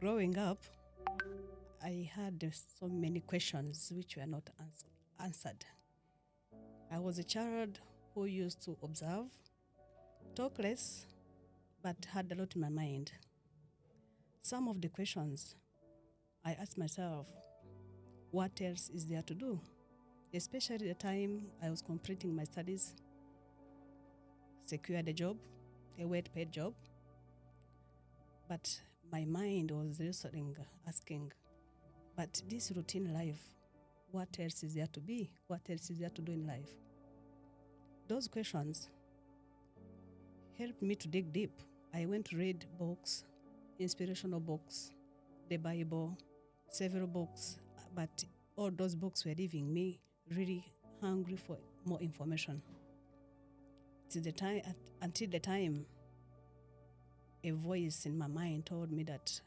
growing up, I had so many questions which were not answered. I was a child who used to observe, talk less, but had a lot in my mind. Some of the questions I asked myself, what else is there to do? Especially the time I was completing my studies, secured a job, a well-paid job. But my mind was wrestling, asking, but this routine life, what else is there to be? What else is there to do in life? Those questions helped me to dig deep. I went to read books, inspirational books, the Bible, several books, but all those books were leaving me really hungry for more information. Until the time, a voice in my mind told me that,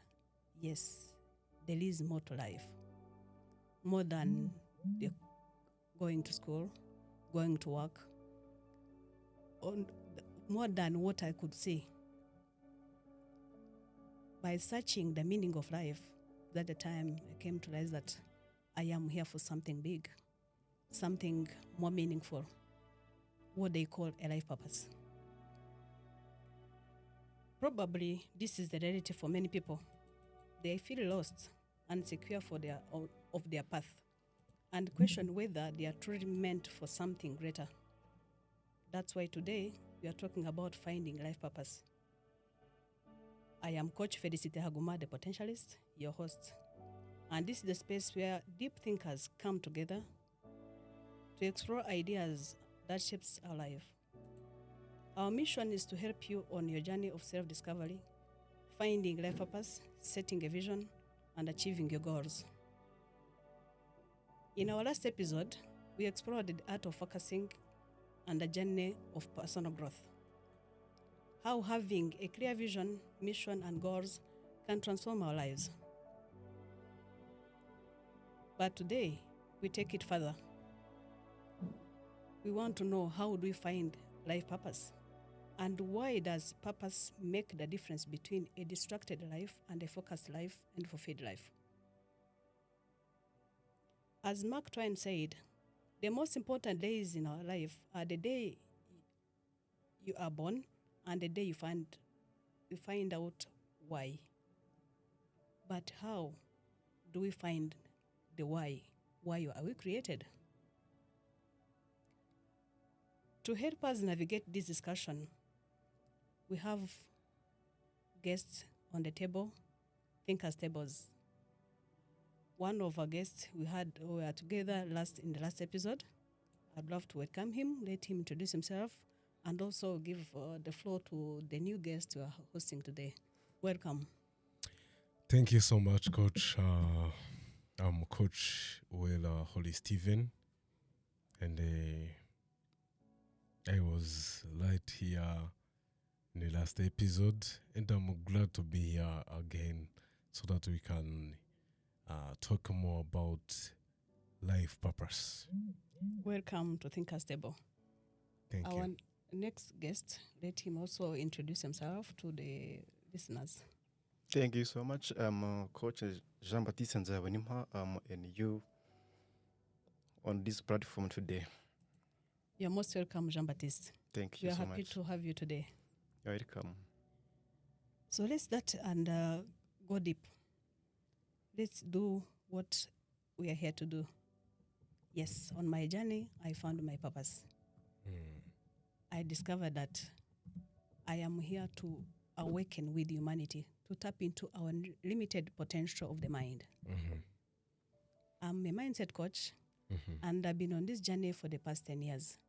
yes, there is more to life, more than going to school, going to work, more than what I could see. By searching the meaning of life, at the time I came to realize that I am here for something big, something more meaningful, what they call a life purpose. Probably this is the reality for many people. They feel lost and insecure of their path and question whether they are truly meant for something greater. That's why today we are talking about finding life purpose. I am Coach Félicité Haguma, the Potentialist, your host. And this is the space where deep thinkers come together to explore ideas that shapes our life. Our mission is to help you on your journey of self-discovery, finding life purpose, setting a vision, and achieving your goals. In our last episode, we explored the art of focusing and the journey of personal growth. How having a clear vision, mission, and goals can transform our lives. But today, we take it further. We want to know, how do we find life purpose? And why does purpose make the difference between a distracted life and a focused life and fulfilled life? As Mark Twain said, the most important days in our life are the day you are born and the day you find out why. But how do we find the why? Why are we created? To help us navigate this discussion, we have guests on the table, Thinkers Tables. One of our guests we were together in the last episode. I'd love to welcome him, let him introduce himself, and also give the floor to the new guest we are hosting today. Welcome. Thank you so much, Coach. I'm Coach Uwera Holy Steven, and I was right here in the last episode, and I'm glad to be here again so that we can talk more about life purpose. Welcome to Thinkers Table. Thank Our you. next guest, let him also introduce himself to the listeners. Thank you so much. I'm Coach Baptiste Nzabonimpa, and you on this platform today. You're most welcome, Jean-Baptiste. Thank We you are so happy much. to have you today. You're welcome. So let's start and go deep. Let's do what we are here to do. Yes, on my journey, I found my purpose. I discovered that I am here to awaken with humanity, to tap into our limited potential of the mind. I'm a mindset coach, and I've been on this journey for the past 10 years,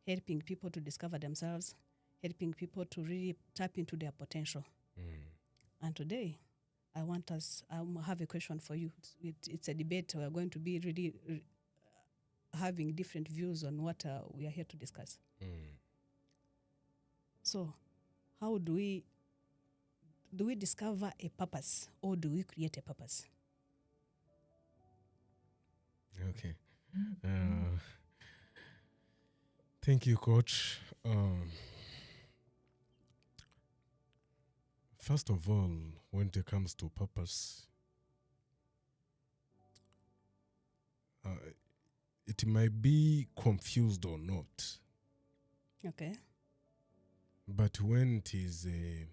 helping people to discover themselves, helping people to really tap into their potential. And today, I have a question for you. It's a debate. We're going to be really having different views on what we are here to discuss. So, how do we discover a purpose, or do we create a purpose? Okay. Thank you, Coach. First of all, when it comes to purpose, it might be confused or not, Okay. but when it is in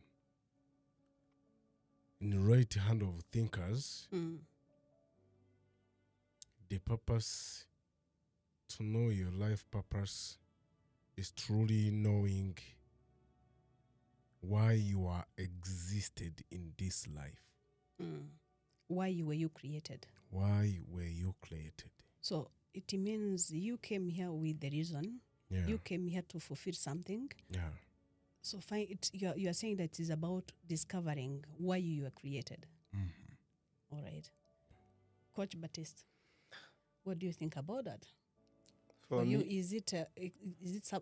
the right hand of thinkers, the purpose, to know your life purpose, is truly knowing why you are existed in this life. Why were you created? Why were you created? So it means you came here with the reason. Yeah. You came here to fulfill something. Yeah. So you are saying that it is about discovering why you were created. All right. Coach Baptiste, what do you think about that? For you, is it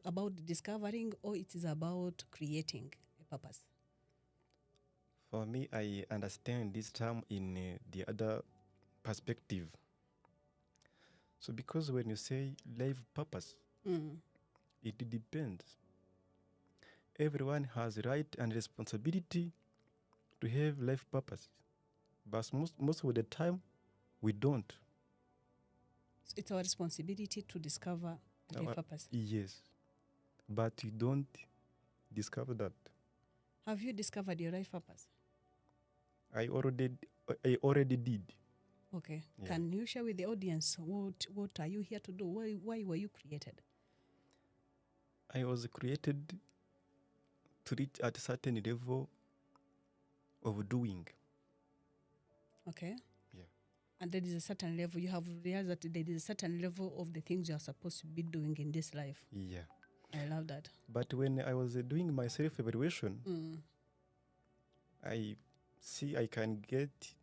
about discovering, or it is about creating a purpose? For me, I understand this term in the other perspective. So because when you say life purpose, it depends. Everyone has right and responsibility to have life purpose. But most of the time, we don't. So it's our responsibility to discover life purpose. Yes. But you don't discover that. Have you discovered your life purpose? I already did. Okay. Yeah. Can you share with the audience what are you here to do? Why were you created? I was created to reach at a certain level of doing. Okay. Yeah. And there is a certain level, you have realized that there is a certain level of the things you are supposed to be doing in this life. Yeah. I love that. But when I was doing my self-evaluation, I see I can get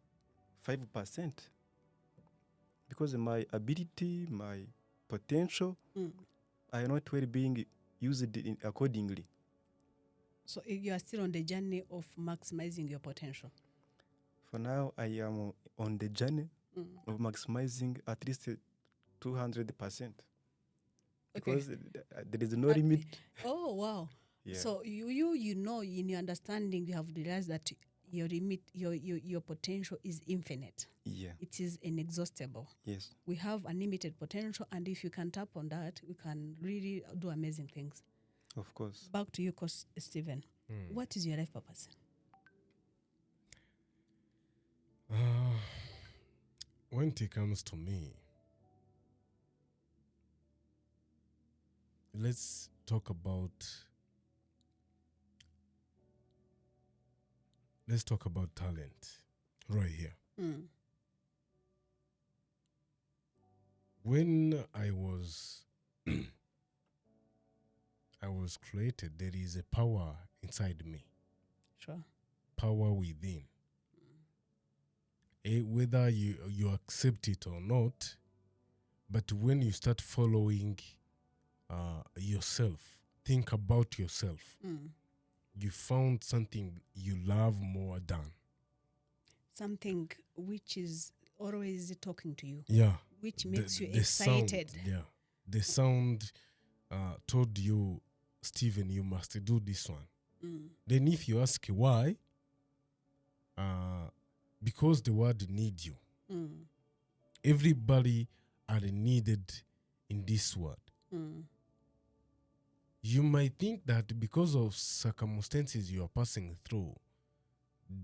5% because my ability, my potential are not well being used accordingly. So you are still on the journey of maximizing your potential. For now, I am on the journey of maximizing at least 200%. Because there is no limit. Oh, wow. Yeah. So you know, in your understanding, you have realized that your limit, your potential is infinite. Yeah. It is inexhaustible. Yes. We have unlimited potential, and if you can tap on that, we can really do amazing things. Of course. Back to you, Coach Steven. What is your life purpose? When it comes to me, let's talk about talent right here. When I was created, there is a power inside me. Sure. Power within. Whether you accept it or not, but when you start following yourself, think about yourself, you found something you love more than. Something which is always talking to you. Yeah. Which makes you excited. Sound, the sound told you, Steven, you must do this one. Then if you ask why, because the world needs you. Everybody are needed in this world. You might think that because of circumstances you are passing through,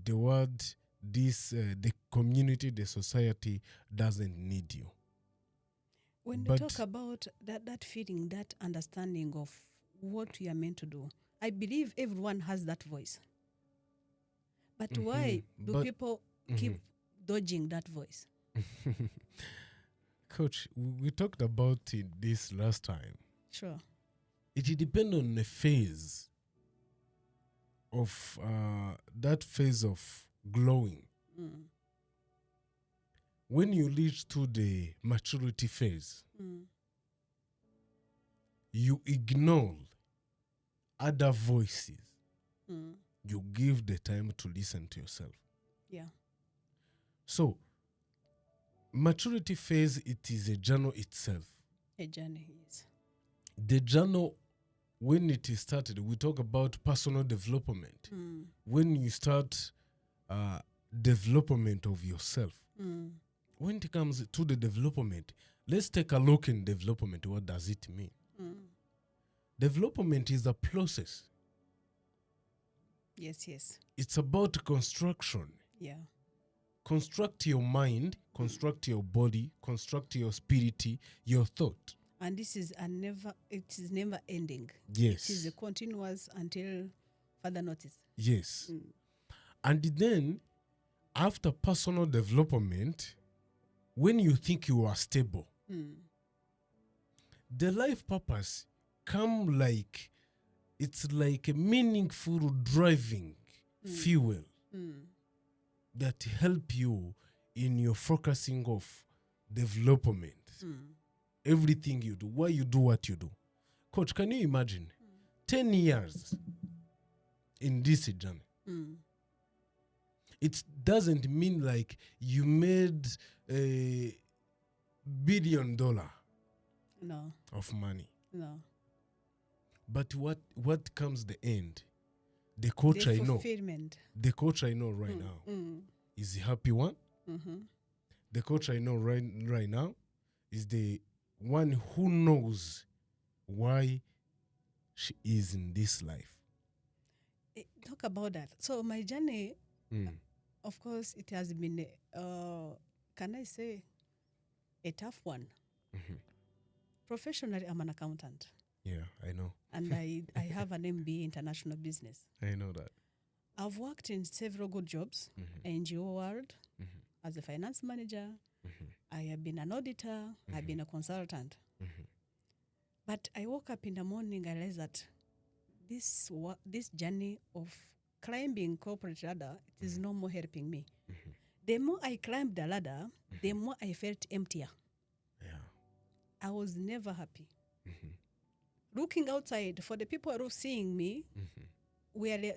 the world, the community, the society doesn't need you. When you talk about that feeling, that understanding of what you are meant to do, I believe everyone has that voice. But why do people keep dodging that voice? Coach, we talked about this last time. Sure. It depends on the phase of that phase of glowing. When you reach to the maturity phase, you ignore other voices. You give the time to listen to yourself. Yeah. So, maturity phase, it is a journey itself. A journey, yes. The journey when it is started, we talk about personal development. When you start development of yourself, when it comes to the development, let's take a look in development. What does it mean? Development is a process. Yes. It's about construction. Yeah. Construct your mind, construct your body, construct your spirit, your thought. And this is it is never ending. Yes. It is a continuous until further notice. Yes. And then, after personal development, when you think you are stable, the life purpose come like, it's like a meaningful driving fuel that help you in your focusing of development. Everything you do, why you do what you do. Coach, can you imagine 10 years in this journey? It doesn't mean like you made $1 billion No. of money. No. But what comes the end? The coach The I know. fulfillment. The coach I know right now is the happy one. The coach I know right now is the one who knows why she is in this life. Talk about that. So my journey, of course, it has been, can I say, a tough one. Professionally, I'm an accountant. Yeah, I know. And I have an MBA International Business. I know that. I've worked in several good jobs, NGO world, as a finance manager. I have been an auditor. I've been a consultant. But I woke up in the morning, I realized that this journey of climbing corporate ladder, it is no more helping me. The more I climbed the ladder, the more I felt emptier. Yeah. I was never happy. Looking outside, for the people who are seeing me, they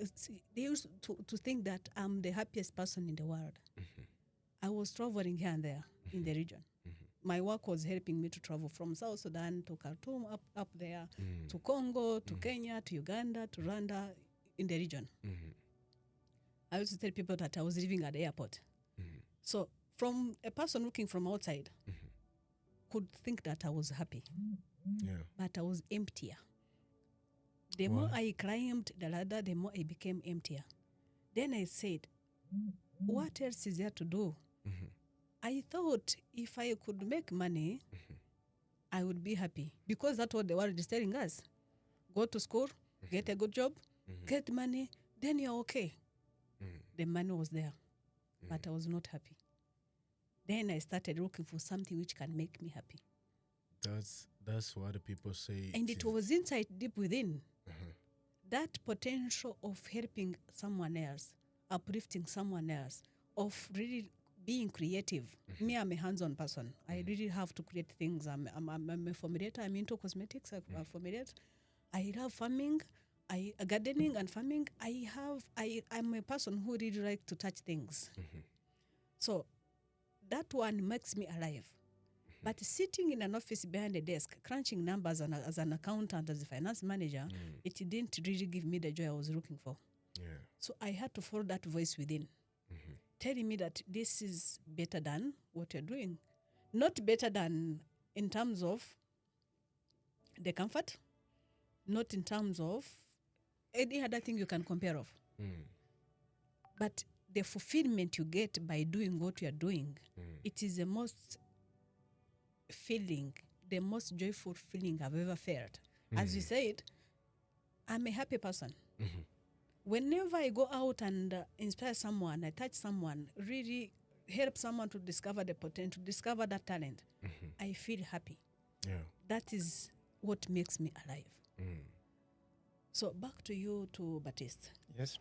used to think that I'm the happiest person in the world. I was traveling here and there in the region. My work was helping me to travel from South Sudan to Khartoum, up there, to Congo, to Kenya, to Uganda, to Rwanda, in the region. I used to tell people that I was living at the airport. So from a person looking from outside could think that I was happy. But I was emptier. The more I climbed the ladder, the more I became emptier. Then I said, what else is there to do? I thought if I could make money, I would be happy. Because that's what the world is telling us. Go to school, get a good job, get money, then you're okay. The money was there, but I was not happy. Then I started looking for something which can make me happy. That's what the people say. And it was inside, deep within. That potential of helping someone else, uplifting someone else, of really being creative. Me, I'm a hands-on person. I really have to create things. I'm a formulator. I'm into cosmetics. I formulate. I love farming. Gardening and farming. I'm a person who really like to touch things. So that one makes me alive. But sitting in an office behind a desk, crunching numbers as an accountant, as a finance manager, it didn't really give me the joy I was looking for. So I had to follow that voice within, telling me that this is better than what you're doing. Not better than in terms of the comfort, not in terms of any other thing you can compare of. But the fulfillment you get by doing what you're doing, it is the most joyful feeling I've ever felt. As you said, I'm a happy person. Whenever I go out and inspire someone, I touch someone, really help someone to discover the potential, to discover that talent, I feel happy. That is what makes me alive. So back to you, to Baptiste. Yes.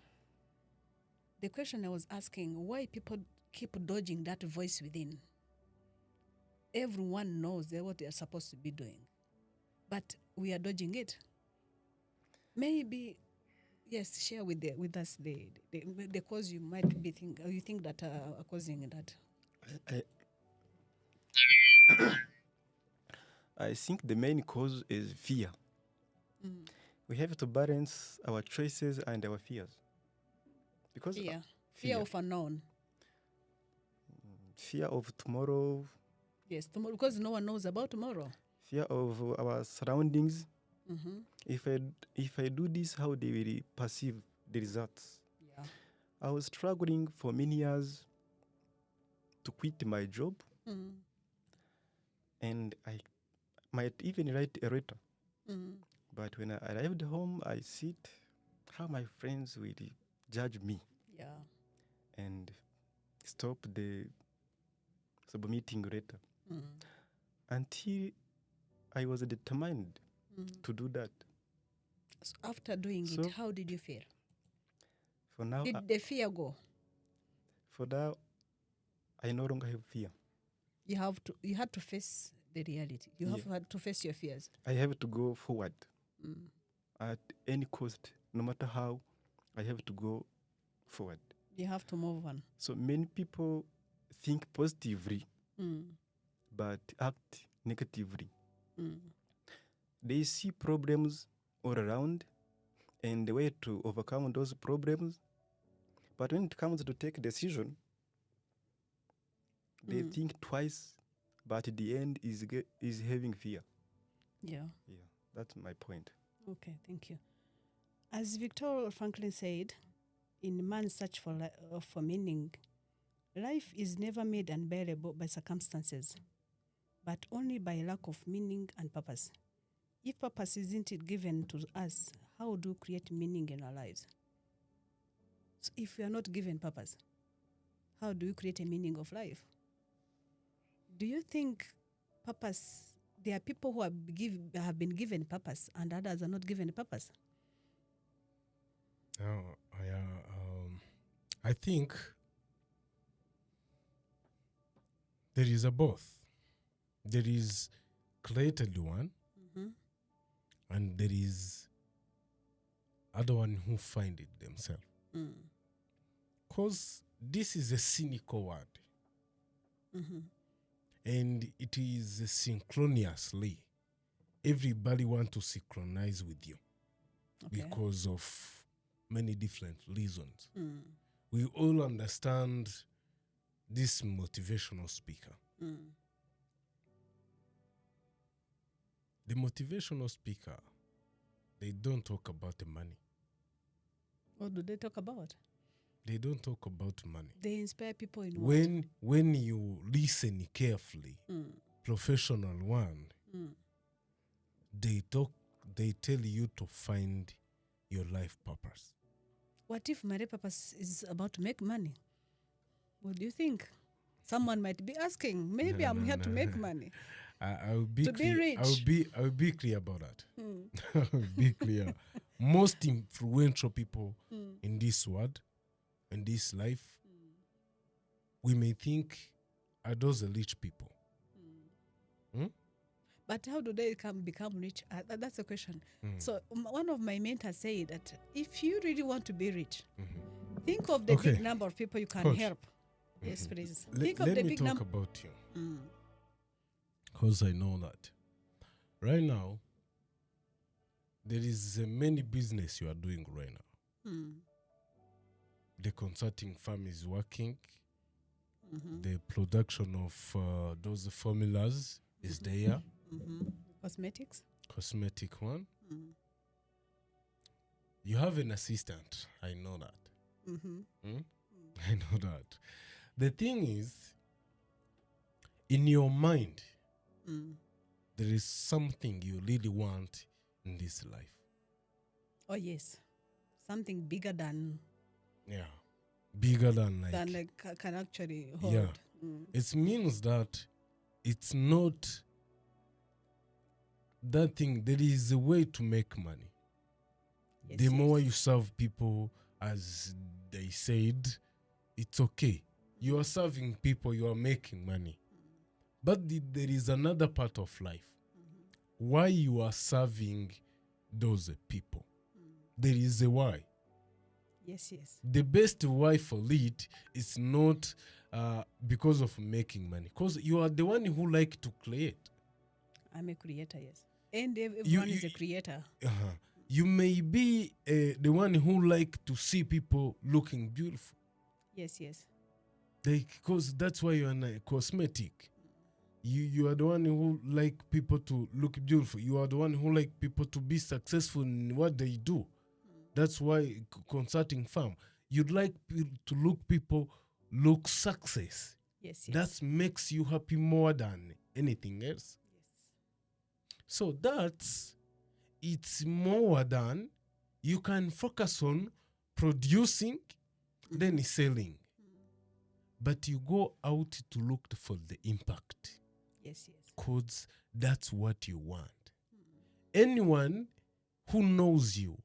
The question I was asking, why people keep dodging that voice within? Everyone knows what they are supposed to be doing, but we are dodging it. Maybe, yes, share with us the cause you might be you think that are causing that. I think the main cause is fear. we have to balance our choices and our fears. Because fear of unknown. Fear of tomorrow. Yes, tomorrow, because no one knows about tomorrow. Fear of our surroundings. Mm-hmm. If I do this, how they will perceive the results. Yeah. I was struggling for many years to quit my job, and I might even write a letter. But when I arrived home, I see how my friends will judge me. Yeah. And stop the submitting letter. Until I was determined to do that. So after doing it, how did you feel? For now, did the fear go? For now, I no longer have fear. You had to face the reality. You have had to face your fears. I have to go forward at any cost, no matter how. I have to go forward. You have to move on. So many people think positively, but act negatively. They see problems all around and the way to overcome those problems. But when it comes to take a decision, they think twice, but at the end is having fear. Yeah. Yeah, that's my point. Okay, thank you. As Viktor Franklin said, in man's search for meaning, life is never made unbearable by circumstances, but only by lack of meaning and purpose. If purpose isn't given to us, how do we create meaning in our lives? So if we are not given purpose, how do we create a meaning of life? Do you think purpose, there are people who have been given purpose and others are not given purpose? I think there is a both. There is created one, and there is other one who find it themselves. Because this is a cynical word. And it is synchronously. Everybody want to synchronize with you because of many different reasons. We all understand this motivational speaker. The motivational speaker, they don't talk about the money. What do they talk about? They don't talk about money. They inspire people in when you listen carefully, professional one, they tell you to find your life purpose. What if my purpose is about to make money? What do you think? Someone might be asking. Maybe I'm here to make money. I will be to clear. Be rich. I will be clear about that. I will be clear. Most influential people in this world, in this life, we may think are those rich people. But how do they become rich? That's the question. So one of my mentors said that if you really want to be rich, think of the big number of people you can help. Yes, please. Think of the big number. Let me talk about you. Because I know that. Right now, there is many business you are doing right now. The consulting firm is working. The production of those formulas is there. Cosmetic one. You have an assistant. I know that. I know that. The thing is, in your mind, there is something you really want in this life. Oh, yes. Something bigger than... Yeah. Bigger than like... Than can actually hold. Yeah. It means that it's not that thing. There is a way to make money. Yes, the more you serve people, as they said, it's okay. You are serving people, you are making money. But there is another part of life. Why you are serving those people. There is a why. Yes. The best why for it is not because of making money. Because you are the one who like to create. I'm a creator, yes. And everyone is a creator. You may be the one who like to see people looking beautiful. Yes, yes. Because that's why you're a cosmetic. You are the one who like people to look beautiful. You are the one who like people to be successful in what they do. That's why consulting firm. You'd like to people look success. Yes, yes. That makes you happy more than anything else. Yes. So it's more than you can focus on producing, then selling. But you go out to look for the impact. Yes, yes. Because that's what you want. Anyone who knows you,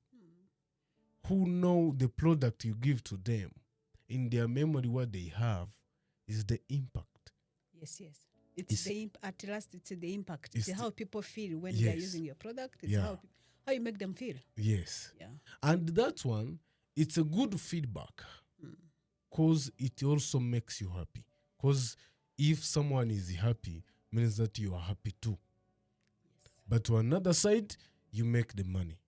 who know the product you give to them, in their memory what they have is the impact. Yes, yes. At last, it's the impact. It's how people feel when they are using your product. It's how you make them feel. Yes. Yeah. And that one, it's a good feedback because it also makes you happy. Because if someone is happy, means that you are happy too. Yes. But to another side, you make the money.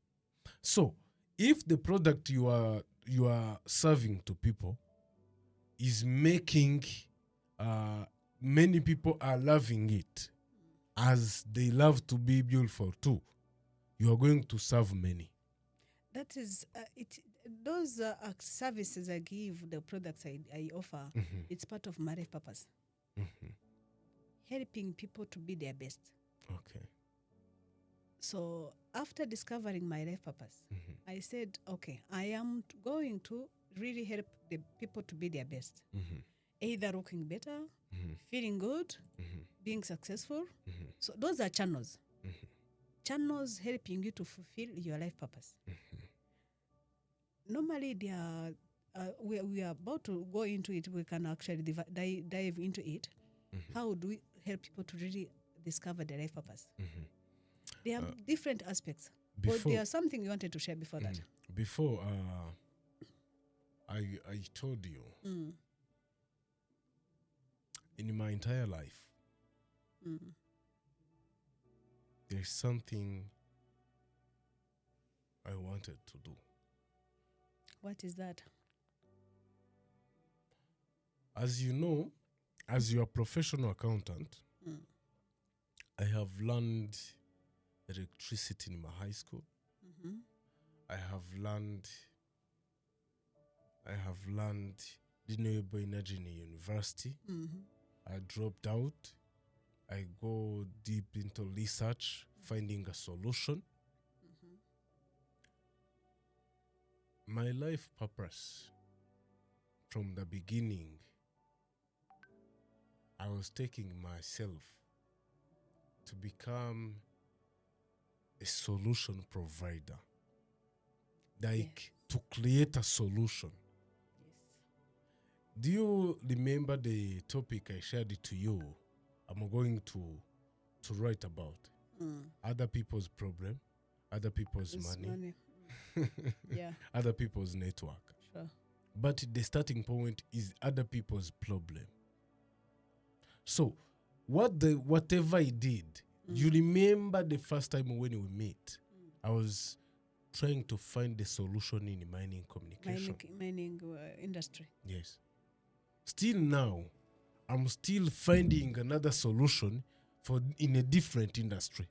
So if the product you are serving to people is making many people are loving it as they love to be beautiful too, you are going to serve many. That is those services I give, the products I offer, it's part of my life purpose. Helping people to be their best. Okay. So after discovering my life purpose, I said, okay, I am going to really help the people to be their best. Either looking better, feeling good, being successful. So those are channels. Channels helping you to fulfill your life purpose. Normally, they are, we are about to go into it. We can actually dive into it. How do we help people to really discover their life purpose? There are different aspects. But there's something you wanted to share before that. Before, I told you, in my entire life, there's something I wanted to do. What is that? As you know, as your professional accountant, I have learned electricity in my high school. I have learned renewable energy in university. I dropped out. I go deep into research, finding a solution. My life purpose from the beginning, I was taking myself to become a solution provider. Like to create a solution. Do you remember the topic I shared it to you? I'm going to write about other people's problem, other people's money. Yeah. Other people's network. Sure. But the starting point is other people's problem. So whatever I did, you remember the first time when we met, I was trying to find the solution in mining communication. Mining industry. Yes. Still now, I'm still finding another solution in a different industry.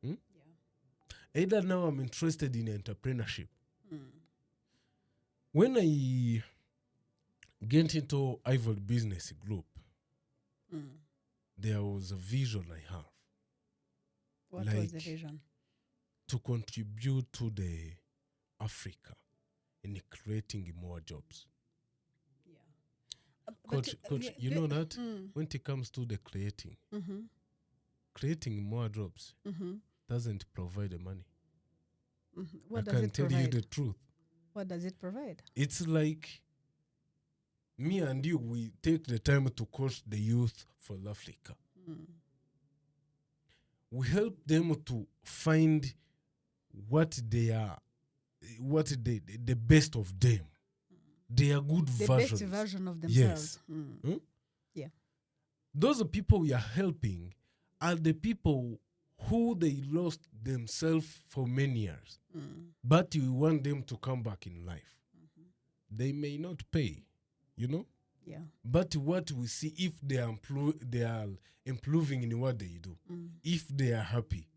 Yeah. Either now I'm interested in entrepreneurship. When I get into Ivory Business Group, there was a vision I have. What was the vision? To contribute to the Africa in creating more jobs. Coach, you know that when it comes to the creating more jobs doesn't provide the money. What I does can it tell provide? you the truth. What does it provide? It's like me and you, we take the time to coach the youth for Africa. We help them to find what they are, what the best of them. They are good versions. The best version of themselves. Yes. Yeah. Those people we are helping are the people who they lost themselves for many years, but you want them to come back in life. They may not pay, you know? Yeah. But what we see, if they are improving in what they do, if they are happy,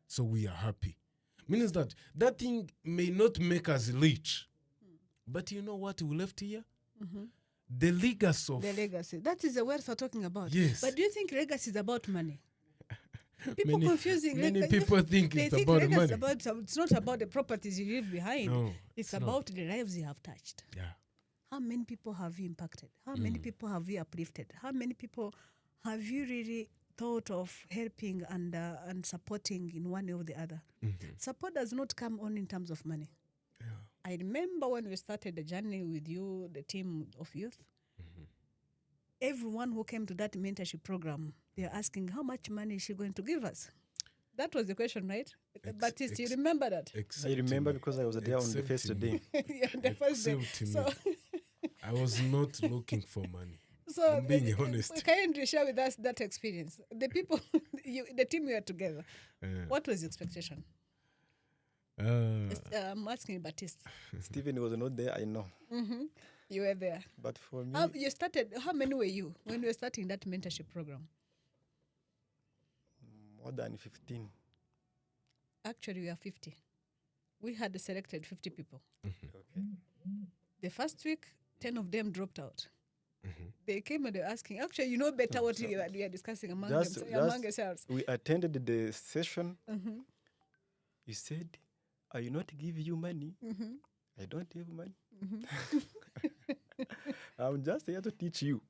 so we are happy. Means that that thing may not make us rich, but you know what we left here? The legacy of... The legacy. That is the wealth we're talking about. Yes. But do you think legacy is about money? People confusing. Many people think they it's think about legacy money. is about it's not about the properties you leave behind. No, it's it's about the lives you have touched. Yeah. How many people have you impacted? How many people have you uplifted? How many people have you really thought of helping and supporting in one way or the other? Support does not come only in terms of money. Yeah. I remember when we started the journey with you, the team of youth, everyone who came to that mentorship program, they're asking, how much money is she going to give us? That was the question, right? Baptiste, you remember that? I remember because I was there on the first day. Yeah, the first day. So, I was not looking for money. so I'm being honest. Can you share with us that experience? The people, the team you were together, what was your expectation? I'm asking Baptiste. Stephen was not there, I know. You were there. But for me, You started, how many were you when you were starting that mentorship program? more than 15. Actually, we are 50. We had selected 50 people. Okay. The first week, 10 of them dropped out. They came and they were asking, actually, you know better what we are discussing among yourselves. We attended the session. You said, I will not give you money. I don't have money. I'm just here to teach you.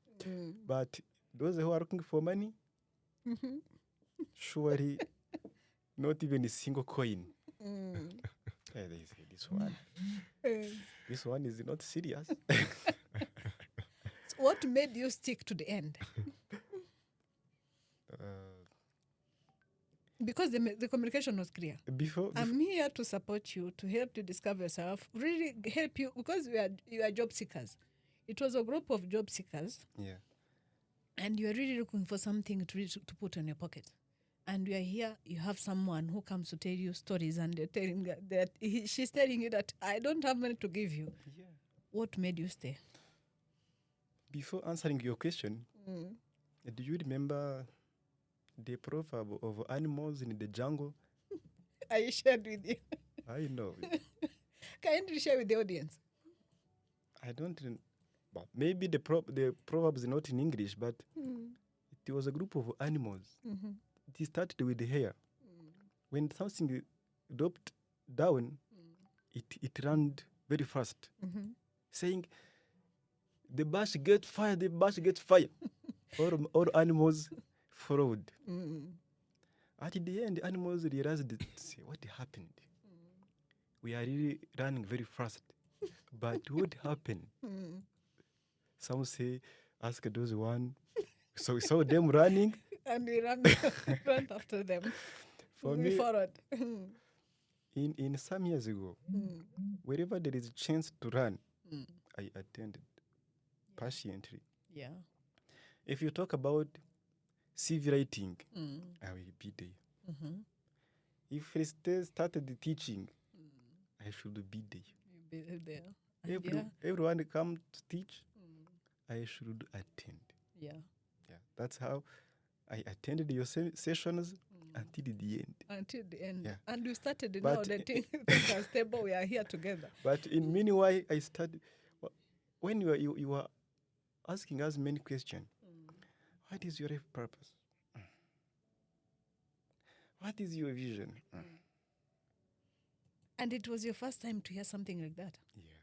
But those who are looking for money, surely not even a single coin. They say, this one is not serious. So what made you stick to the end? Because the communication was clear. I'm here to support you, to help you discover yourself, really help you, because you are job seekers. It was a group of job seekers. Yeah. And you are really looking for something to put in your pocket. And you are here, you have someone who comes to tell you stories, and they're telling that she's telling you that I don't have money to give you. Yeah. What made you stay? Before answering your question, do you remember the proverb of animals in the jungle? I shared with you. I know. Can you share with the audience? I don't. But maybe the proverb is not in English, but it was a group of animals. It started with the hair. When something dropped down, it ran very fast, saying, "The bush gets fire, the bush gets fire." all animals followed. At the end, the animals realized, say, what happened? We are really running very fast. But what happened? Some say, ask those one. So we saw them running. And we ran after them. We followed. In some years ago, wherever there is a chance to run, I attended patiently. Yeah. If you talk about CV writing, I will be there. If Félicité started the teaching, I should be there. You'll be there. Everyone come to teach, I should attend. Yeah. That's how I attended your sessions until the end. Until the end. Yeah. And we started now the ThinkersTable. We are here together. But in meanwhile, I started. When you were asking us many questions, what is your life purpose? What is your vision? And it was your first time to hear something like that. Yeah.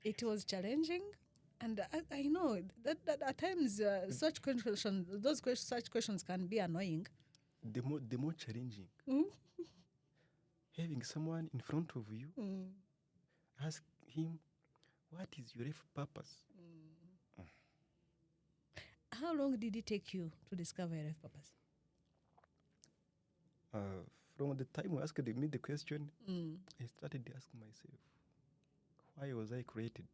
It was challenging. And I know that at times such questions can be annoying. The more challenging. Having someone in front of you, ask him, what is your life purpose? How long did it take you to discover your life purpose? From the time you asked me the question, I started asking myself, why was I created?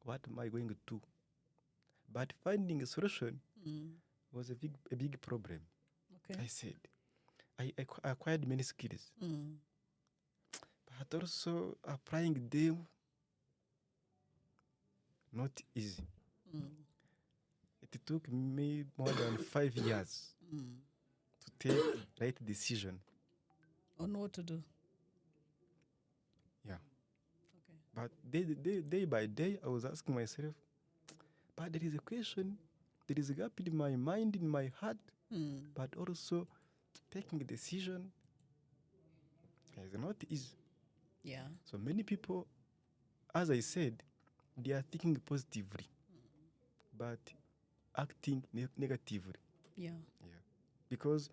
What am I going to do? But finding a solution was a big problem. Okay. I said, I acquired many skills, but also applying them not easy. It took me more than 5 years to take right decision. On what to do. Yeah. Okay. But day by day, I was asking myself, but there is a question, there is a gap in my mind, in my heart, but also taking a decision is not easy. Yeah. So many people, as I said, they are thinking positively, but acting negatively. Yeah. Yeah. Because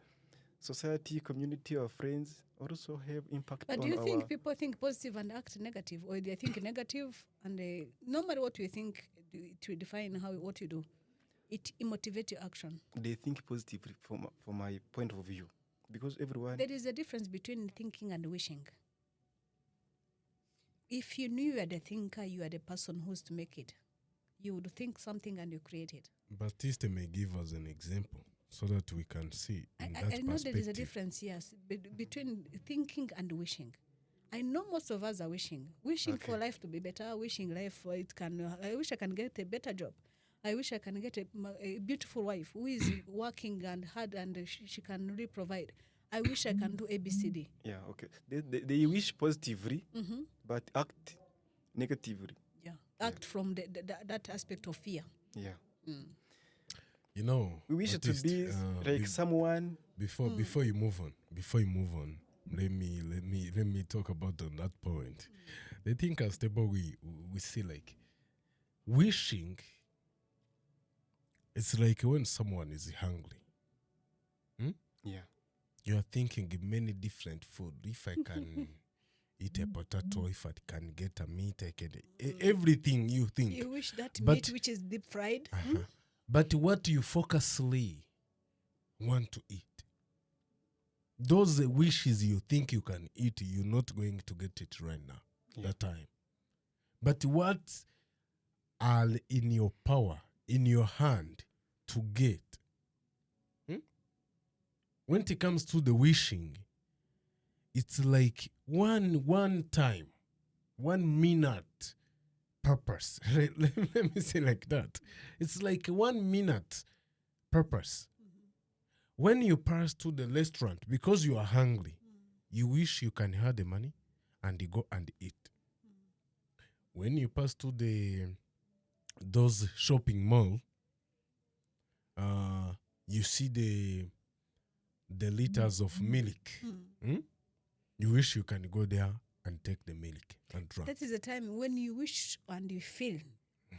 society, community, or friends also have impact But on do you our... think people think positive and act negative, or they think negative and no matter what you think to define what you do, it motivates your action? They think positively from my point of view, because everyone... There is a difference between thinking and wishing. If you knew you are the thinker, you are the person who's to make it, you would think something and you create it. Baptiste may give us an example so that we can see in that I know perspective. there is a difference, yes, between thinking and wishing. I know most of us are wishing for life to be better, wishing life for it can. I wish I can get a better job. I wish I can get a beautiful wife who is working and hard and she can really provide. I wish I can do ABCD. Yeah, okay. They wish positively, but act negatively. Yeah, act from that aspect of fear. Yeah. You know, We wish to Baptiste, be like someone... Before you move on, let me talk about on that point. The ThinkersTable we see like wishing. It's like when someone is hungry. Yeah. You are thinking many different food. If I can eat a potato, if I can get a meat, I can everything you think. You wish that meat which is deep fried. But what you focusly want to eat, those wishes you think you can eat, you're not going to get it right now, that time. But what are in your power, in your hand to get? When it comes to the wishing, it's like one time, 1 minute purpose. Let me say like that. It's like 1 minute purpose. When you pass to the restaurant, because you are hungry, you wish you can have the money and you go and eat. When you pass to those shopping mall, you see the liters of milk. You wish you can go there and take the milk and drink. That is the time when you wish and you feel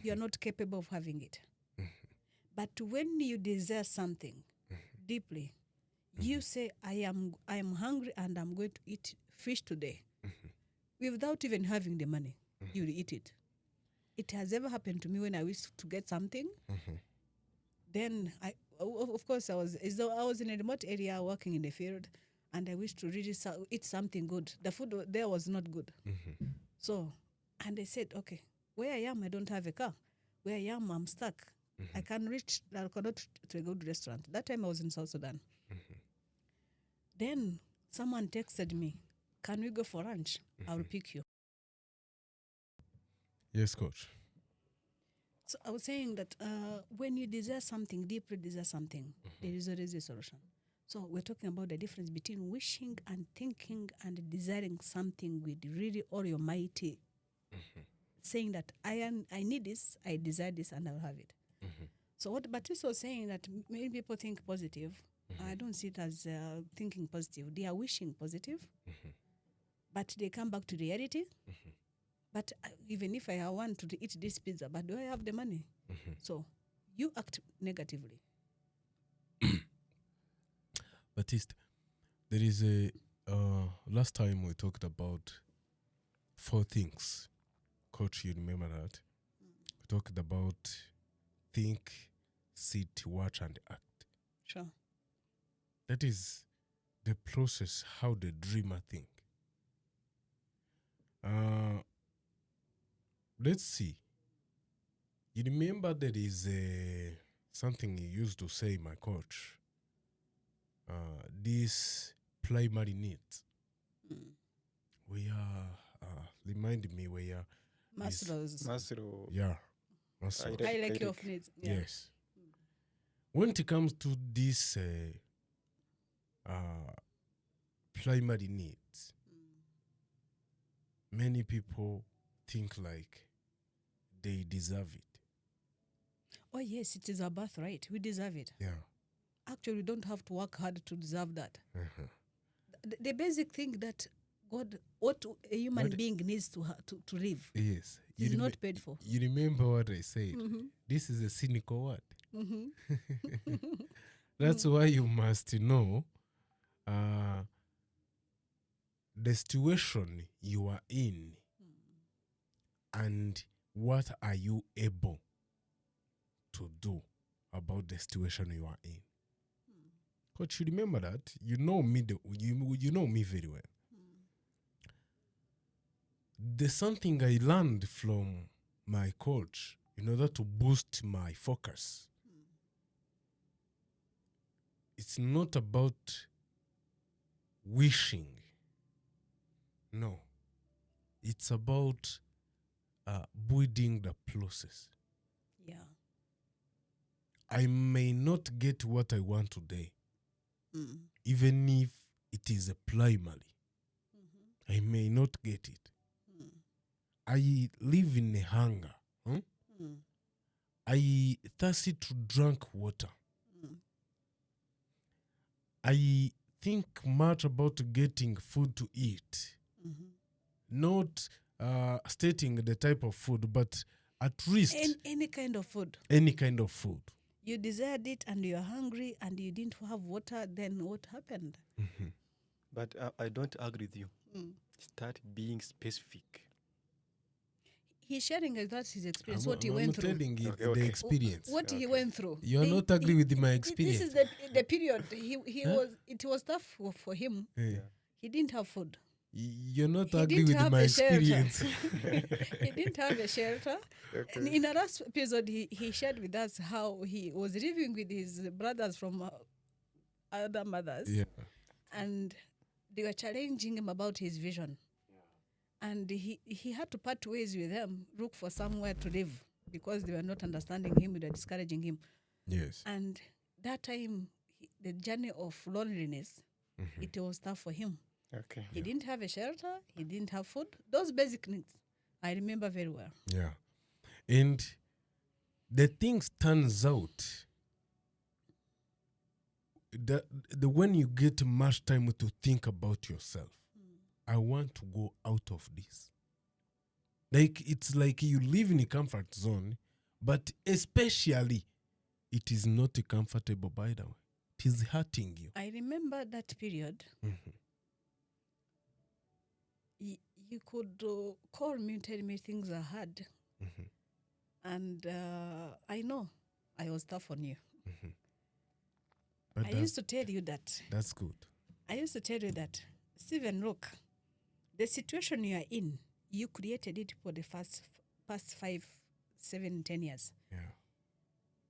you're not capable of having it. But when you desire something deeply, you say, I am hungry and I'm going to eat fish today. Without even having the money, you'll eat it. It has ever happened to me when I wish to get something. Then, of course, I was in a remote area working in the field, and I wished to really eat something good. The food there was not good. So, and they said, okay, where I am, I don't have a car. Where I am, I'm stuck. I cannot to a good restaurant. That time I was in South Sudan. Then someone texted me, can we go for lunch? I will pick you. Yes, coach. So I was saying that when you desire something, deeply desire something, there is always a solution. So we're talking about the difference between wishing and thinking and desiring something with really all your mighty, saying that I need this, I desire this, and I'll have it. So what Baptiste was saying, that many people think positive. I don't see it as thinking positive. They are wishing positive, but they come back to reality. But even if I want to eat this pizza, but do I have the money? So you act negatively. Baptiste, there is a last time we talked about 4 things. Coach, you remember that? We talked about think, sit, watch, and act. Sure. That is the process how the dreamer think. Let's see. You remember there is something he used to say, my coach, this primary needs. We are, remind me where Maslow's Maslow. yeah, Maslow. hierarchy of needs. Yeah. Yes. When it comes to this primary needs, many people think like they deserve it. Oh yes, it is our birthright. We deserve it. Yeah. Actually, we don't have to work hard to deserve that. Uh-huh. The basic thing that God, what a human But- being needs to live, Yes. is not paid for. You remember what I said? This is a cynical word. That's why you must know the situation you are in and what are you able to do about the situation you are in. Coach, you remember that? You know me. You know me very well. There's something I learned from my coach in order to boost my focus. It's not about wishing. No. It's about building the process. Yeah. I may not get what I want today, even if it is a primary. I may not get it. I live in a hunger. I thirsty to drink water. I think much about getting food to eat. Not stating the type of food, but at least Any kind of food. any kind of food. You desired it and you're hungry and you didn't have water, then what happened? But I don't agree with you. Start being specific. He's sharing with us his experience, I'm what he went through. telling you Okay, the okay. experience. What he went through. You are not agree with my experience. This is the period. It was tough for him. Hey, He didn't have food. you're not He agree didn't with have my a shelter. experience. He didn't have a shelter. And in a last episode, he shared with us how he was living with his brothers from other mothers. Yeah. And they were challenging him about his vision. And he had to part ways with them, look for somewhere to live because they were not understanding him, they were discouraging him. Yes. And that time, the journey of loneliness, it was tough for him. Okay. He didn't have a shelter, he didn't have food, those basic needs. I remember very well. Yeah. And the things turns out the when you get much time to think about yourself, I want to go out of this. Like it's like you live in a comfort zone, but especially it is not comfortable, by the way. It is hurting you. I remember that period. You could call me and tell me things are hard. And I know I was tough on you. But I used to tell you that. That's good. I used to tell you that, Steven, look, the situation you are in, you created it for the past 5, 7, 10 years. Yeah.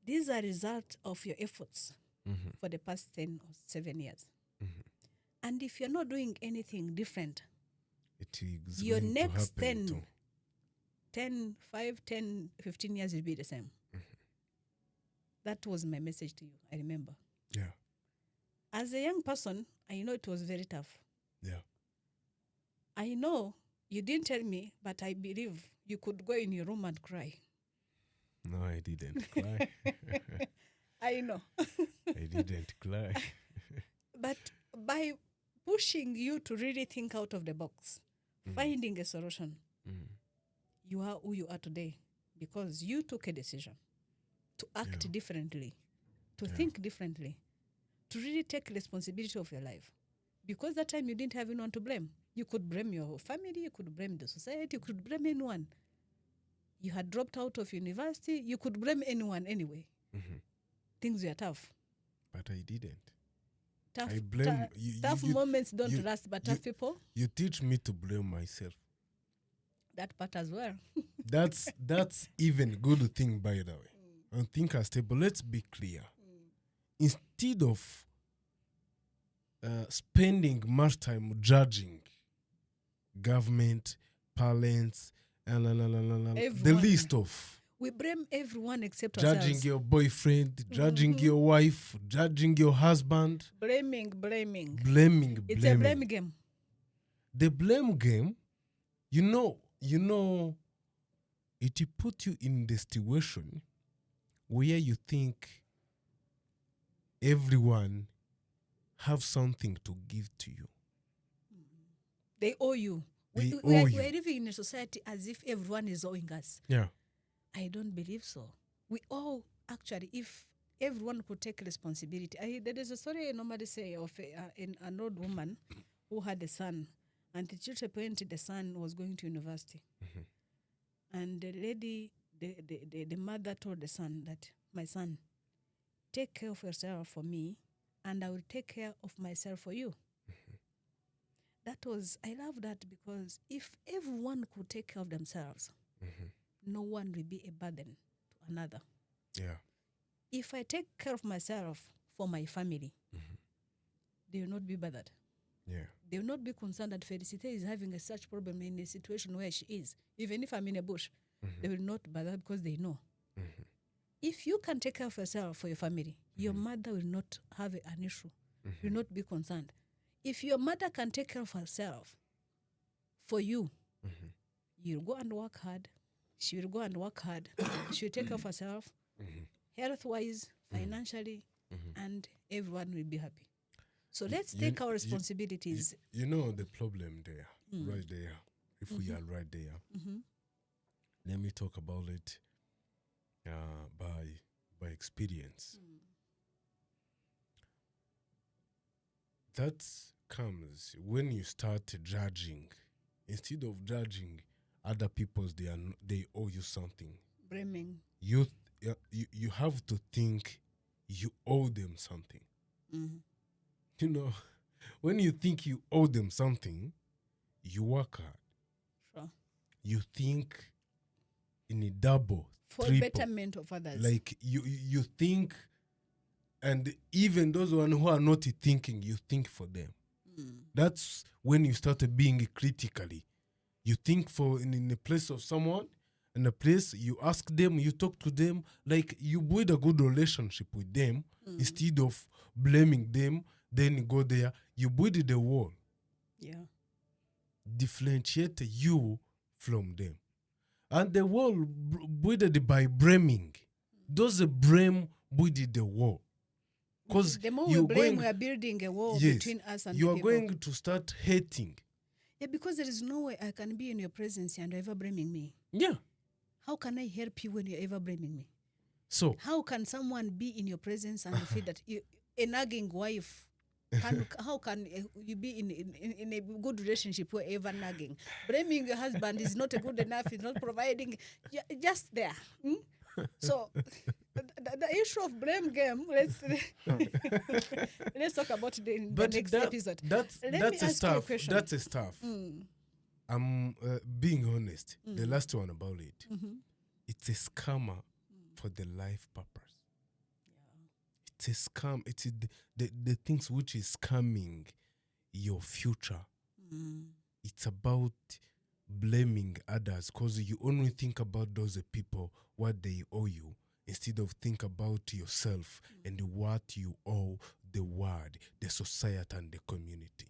These are results of your efforts for the past 10 or 7 years. And if you're not doing anything different, It is your going to next happen too. 5, 10, 15 years will be the same. That was my message to you, I remember. Yeah. As a young person, I know it was very tough. Yeah. I know you didn't tell me, but I believe you could go in your room and cry. No, I didn't cry. I know. I didn't cry. But by pushing you to really think out of the box, finding a solution, you are who you are today because you took a decision to act differently, to think differently, to really take responsibility of your life. Because that time you didn't have anyone to blame. You could blame your whole family, you could blame the society, you could blame anyone. You had dropped out of university, you could blame anyone anyway. Things were tough. But I didn't. Tough, I blame you. tough moments don't last, but tough people, You teach me to blame myself. that part as well. That's even good thing, by the way. on ThinkersTable, let's be clear. Instead of spending much time judging government, parents, and the Everyone. list of We blame everyone except judging ourselves. your boyfriend, judging your wife, judging your husband, Blaming. blaming. It's a blame game. The blame game, you know, it put you in the situation where you think everyone have something to give to you. They owe you. They We owe are you. living in a society as if everyone is owing us. Yeah. I don't believe so. We all, actually, if everyone could take responsibility. There is a story I normally say of an old woman who had a son, and the teacher pointed the son was going to university. And the lady, the mother told the son that, my son, take care of yourself for me, and I will take care of myself for you. I love that, because if everyone could take care of themselves, no one will be a burden to another. Yeah. If I take care of myself for my family, they will not be bothered. Yeah. They will not be concerned that Félicité is having such problem in a situation where she is. Even if I'm in a bush, they will not bother, because they know. If you can take care of yourself for your family, your mother will not have an issue, will not be concerned. If your mother can take care of herself for you, you'll go and work hard. She will go and work hard. She will take care of herself, health-wise, financially, and everyone will be happy. So let's take our responsibilities. You know the problem there, right there. If we are right there, let me talk about it by experience. That comes when you start judging. Instead of judging other people's, they owe you something. Blaming. You have to think you owe them something. You know, when you think you owe them something, you work hard. Sure. You think in a double, For triple. betterment of others. Like you think, and even those one who are not thinking, you think for them. That's when you start being critically. You think in the place of someone, in a place, you ask them, you talk to them, like you build a good relationship with them instead of blaming them. Then you go there, you build the wall. Yeah. Differentiate you from them. And the wall built by blaming. Those blame build the wall. Because the more we blame, we are building a wall between us and you the are people. going to start hating. Yeah, because there is no way I can be in your presence and you're ever blaming me. Yeah. How can I help you when you're ever blaming me? So how can someone be in your presence and feel that a nagging wife? How can you be in a good relationship where ever nagging? Blaming your husband is not good enough. He's not providing. Just there. So the issue of blame game. Let's talk about it in the next episode. That's a stuff. I'm being honest. The last one about it. It's a scammer for the life purpose. It's a scam. It's the things which is scamming your future. It's about blaming others because you only think about those people, what they owe you, instead of think about yourself and what you owe the world, the society, and the community.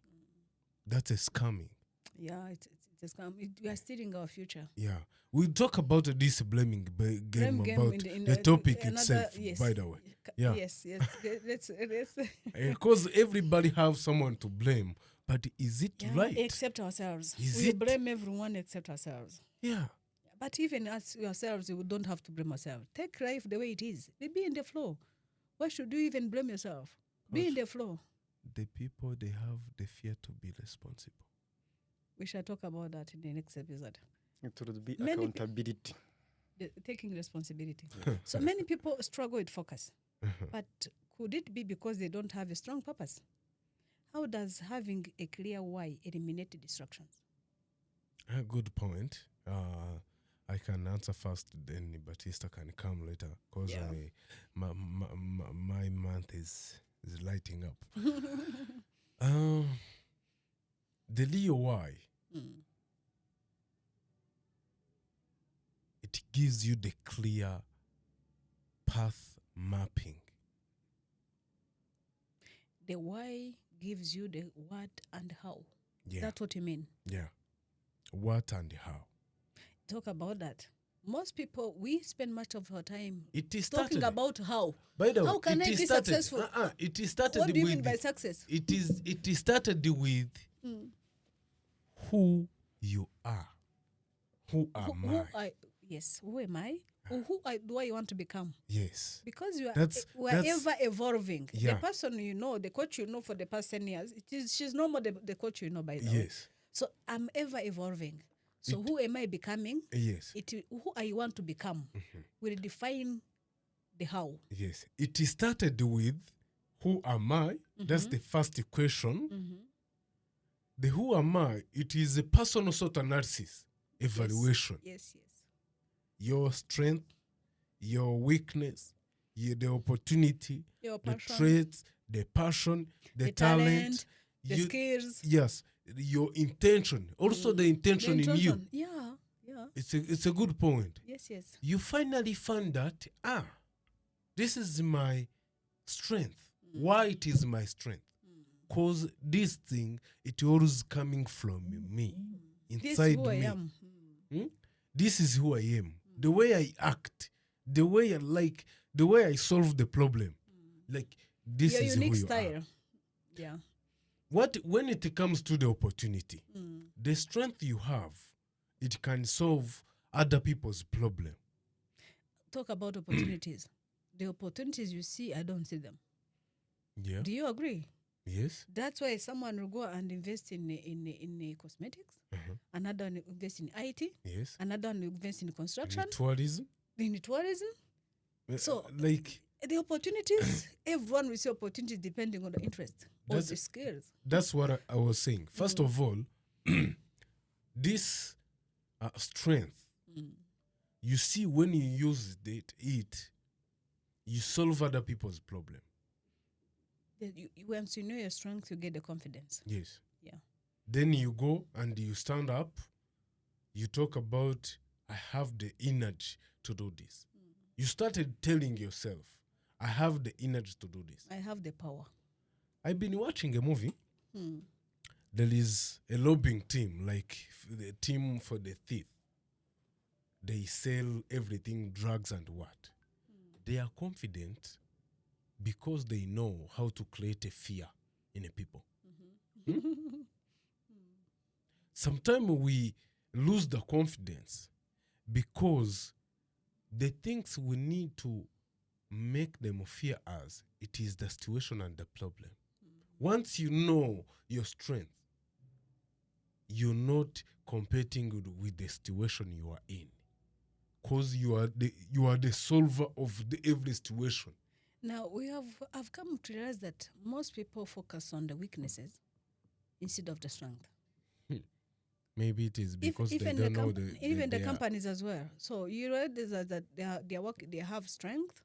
That's a scamming. Yeah, it's a scam. We are stealing our future. Yeah. We'll talk about this blaming game about the topic itself, yes. by the way. Yeah. Yes. Let's because everybody have someone to blame, but is it right? Except ourselves. We blame everyone except ourselves. Yeah. But even as ourselves, we don't have to blame ourselves. Take life the way it is. Be in the flow. Why should you even blame yourself? Be in the flow. The people, they have the fear to be responsible. We shall talk about that in the next episode. It would be accountability. Taking responsibility. So many people struggle with focus. But could it be because they don't have a strong purpose? How does having a clear why eliminate distractions? A good point. I can answer first, then Batista can come later, because Yeah. my month is lighting up. The Leo why, it gives you the clear path mapping. The why gives you the what and how. Yeah. That's what you mean. Yeah. What and how. Talk about that. Most people, we spend much of our time It is talking started. about how. By the way, How can it I is be started. successful? It is started What do you with mean by success? It is started with who you are. Who am I? Who am I? Do I want to become? Yes. Because we're that's- ever evolving. Yeah. The person you know, the coach you know for the past 10 years, she's no more the coach you know by the way. Yes. So I'm ever evolving. So who am I becoming? Yes. Who I want to become will define the how. Yes. It is started with who am I? That's the first question. The who am I? It is a personal sort analysis, evaluation. Yes. Your strength, your weakness, the opportunity, Your the passion, traits, the passion, the talent, the you- skills. Yes, your intention. Also the intention in you. Yeah. It's a good point. Yes. You finally find that, this is my strength. Why it is my strength? Because this thing, it always coming from me, This inside is who me. I am. This is who I am. The way I act, the way I like, the way I solve the problem. Like, this Your is unique who you style. are. Yeah. When it comes to the opportunity, the strength you have, it can solve other people's problem. Talk about opportunities. The opportunities you see, I don't see them. Yeah. Do you agree? Yes. That's why someone will go and invest in cosmetics, another one will invest in IT, Yes. another one will invest in construction, Tourism. in tourism. So like the opportunities, everyone will see opportunities depending on the interest or the skills. that's what I was saying. First of all, this strength, you see, when you use it, you solve other people's problem. Once you know your strength, you get the confidence. Yes. Yeah. Then you go and you stand up. You talk about, I have the energy to do this. You started telling yourself, I have the energy to do this. I have the power. I've been watching a movie. There is a lobbying team, like the team for the thief. They sell everything, drugs and what. They are confident because they know how to create a fear in a people. Sometimes we lose the confidence because the things we need to make them fear us, it is the situation and the problem. Once you know your strength, you're not competing with the situation you are in, because you are the solver of every situation. Now I've come to realize that most people focus on the weaknesses instead of the strength. Maybe it is because they Even don't know the companies as well. So you read that their work, they have strength.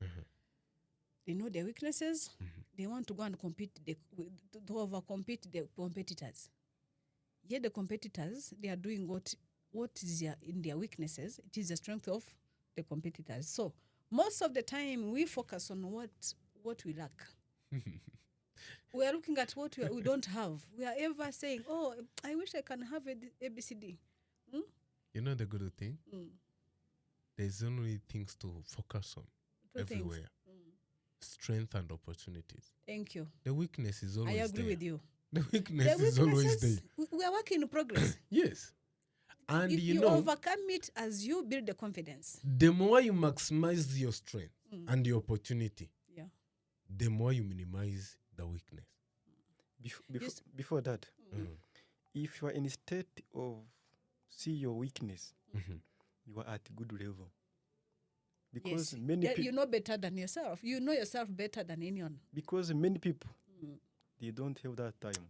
They know their weaknesses. They want to go and compete to overcompete the competitors. Yet the competitors, they are doing what is in their weaknesses. It is the strength of the competitors. So most of the time we focus on what we lack. We are looking at what we don't have. We are ever saying, oh, I wish I can have ABCD. You know the good thing? There's only things to focus on everywhere. Strength and opportunities. Thank you. The weakness is always there. I agree with you. The weakness is always there. We are working in progress. Yes. And you overcome it as you build the confidence. The more you maximize your strength and your opportunity, the more you minimize the weakness. Before that, if you are in a state of see your weakness, you are at a good level. Because many people, you know better than yourself. You know yourself better than anyone. Because many people, they don't have that time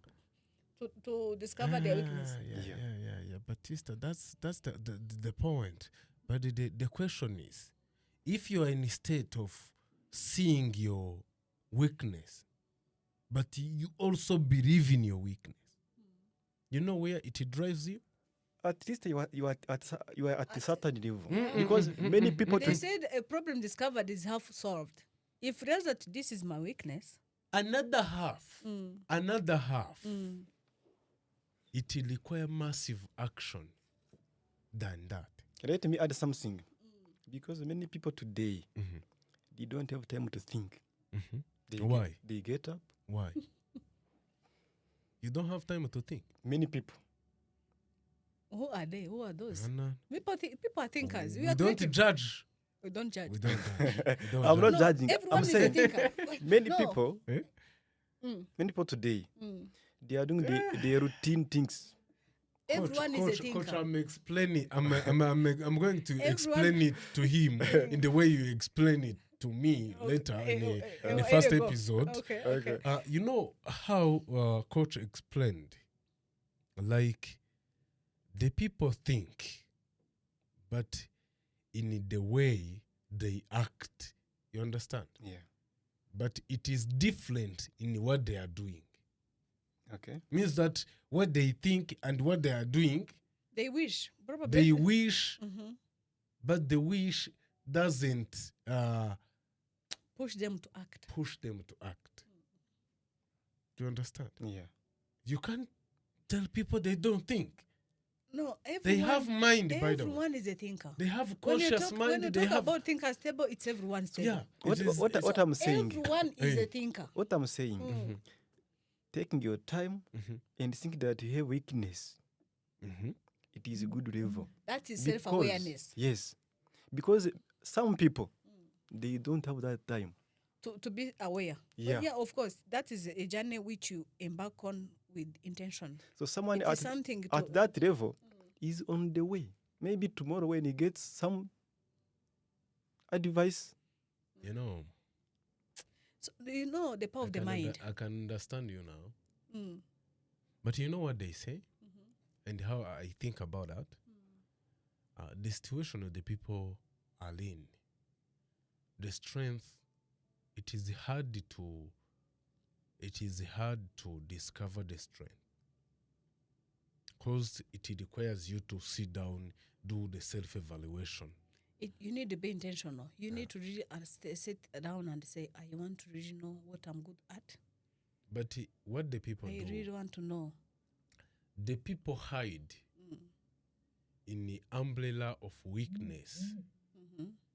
to discover their weakness. Yeah. Batista, that's the point. But the question is, if you are in a state of seeing your weakness, but you also believe in your weakness, you know where it drives you? At least you are at a certain level. Because many people They said a problem discovered is half solved. If realized that this is my weakness, Another half, it will require massive action than that. Let me add something. Because many people today, they don't have time to think. Why? They get up. Why? You don't have time to think. Many people. who are they? Who are those? Anna, People are thinkers. we are don't creative. judge. We don't judge. We don't judge. We don't I'm not judge. judging. Everyone I'm is saying a thinker. many No. people, Mm. many people today, Mm. they are doing the routine things. Everyone is a Coach, thinker. I'm explaining. I'm going to Everyone- explain it to him in the way you explain it to me later in the first go. episode. Okay. You know how Coach explained, like the people think, but in the way they act, you understand? Yeah. But it is different in what they are doing. Okay. Means that what they think and what they are doing, They wish. Probably. they wish, Mhm. but the wish doesn't Push them to act. push them to act. Do you understand? Yeah. You can't tell people they don't think. No, everyone. They have mind, by the way. Everyone is a thinker. They have When you conscious talk, mind. when you They talk have about thinkers table, it's everyone's table. yeah. What, it is- what, it's- what I'm saying, Everyone is Hey. a thinker. what I'm saying, taking your time Mhm. and think that you have weakness, Mhm. it is a good level. That is Because- self-awareness. Yes. Because some people, they don't have that time. To be aware. Yeah. But yeah, of course, that is a journey which you embark on with intention. So someone It is something to, at that level is on the way. Maybe tomorrow when he gets some advice, You know, so, you know the power of the mind. I can understand you now. Mm. But you know what they say? And how I think about that? The situation of the people are in, the strength, it is hard to discover the strength. Because it requires you to sit down, do the self-evaluation. You need to be intentional. You need to really sit down and say, I want to really know what I'm good at. But what the people I do, really want to know. the people hide in the umbrella of weakness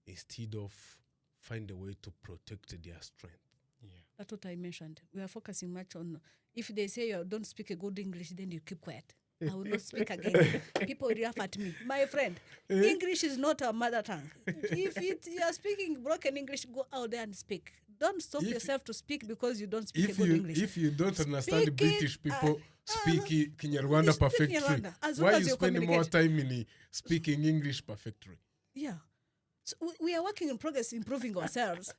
instead of find a way to protect their strength. That's what I mentioned. We are focusing much on, if they say you don't speak a good English, then you keep quiet. I will not speak again. People will laugh at me. My friend, English is not our mother tongue. If you are speaking broken English, go out there and speak. Don't stop yourself to speak because you don't speak a good English. If you don't understand Speak British it, people speak you Kinyarwanda speak perfectly, Kinyarwanda, as long why as you you spend more communicate. time in speaking English perfectly? Yeah. So we are working in progress, improving ourselves.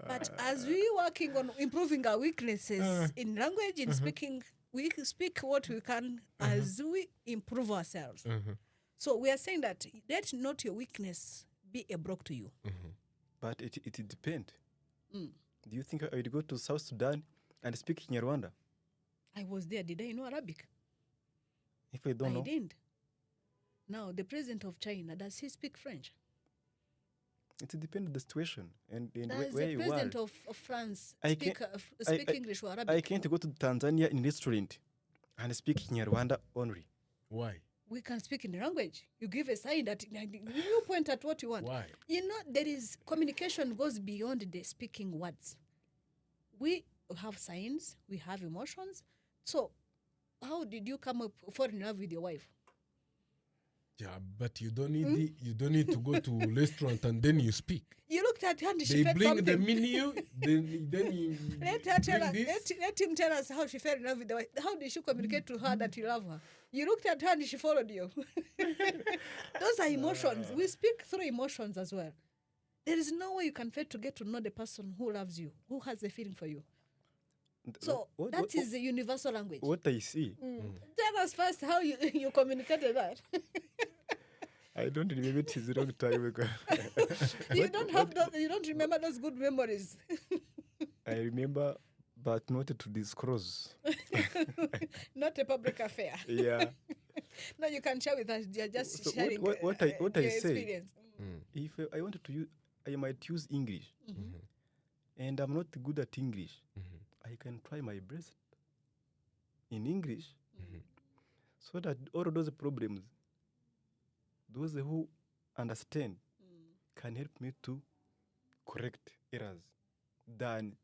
But as we working on improving our weaknesses in language, in speaking, we speak what we can as we improve ourselves. So we are saying that let not your weakness be a block to you. but it depends. Do you think I would go to South Sudan and speak Kinyarwanda? I was there. Did I know Arabic? If I don't know, didn't. Now, the president of China, does he speak French? it depends on the situation and Does where the you president are. of France I speak, can't- speak I- English or I Arabic? can't go to Tanzania in restaurant and speak Kinyarwanda only. Why? We can speak in the language. You give a sign that you point at what you want. Why? You know, there is communication goes beyond the speaking words. We have signs, we have emotions. So, how did you come up fall in love with your wife? Yeah, but you don't need to go to restaurant and then you speak. You looked at her and she They felt bring something. the menu, then you Let her tell bring us. this. Let him tell us how she fell in love with the wife. How did she communicate to her that you love her? You looked at her and she followed you. Those are emotions. We speak through emotions as well. There is no way you can fail to get to know the person who loves you, who has a feeling for you. So that is a universal language. What I see. Tell us first how you communicated that. I don't remember, it is a long time ago. You don't remember those good memories. I remember, but not to disclose. Not a public affair. Yeah. No, you can share with us. You're just So sharing what your I say, experience. if I wanted to use, I might use English, and I'm not good at English. I can try my best in English, so that all of those problems, those who understand, can help me to correct errors than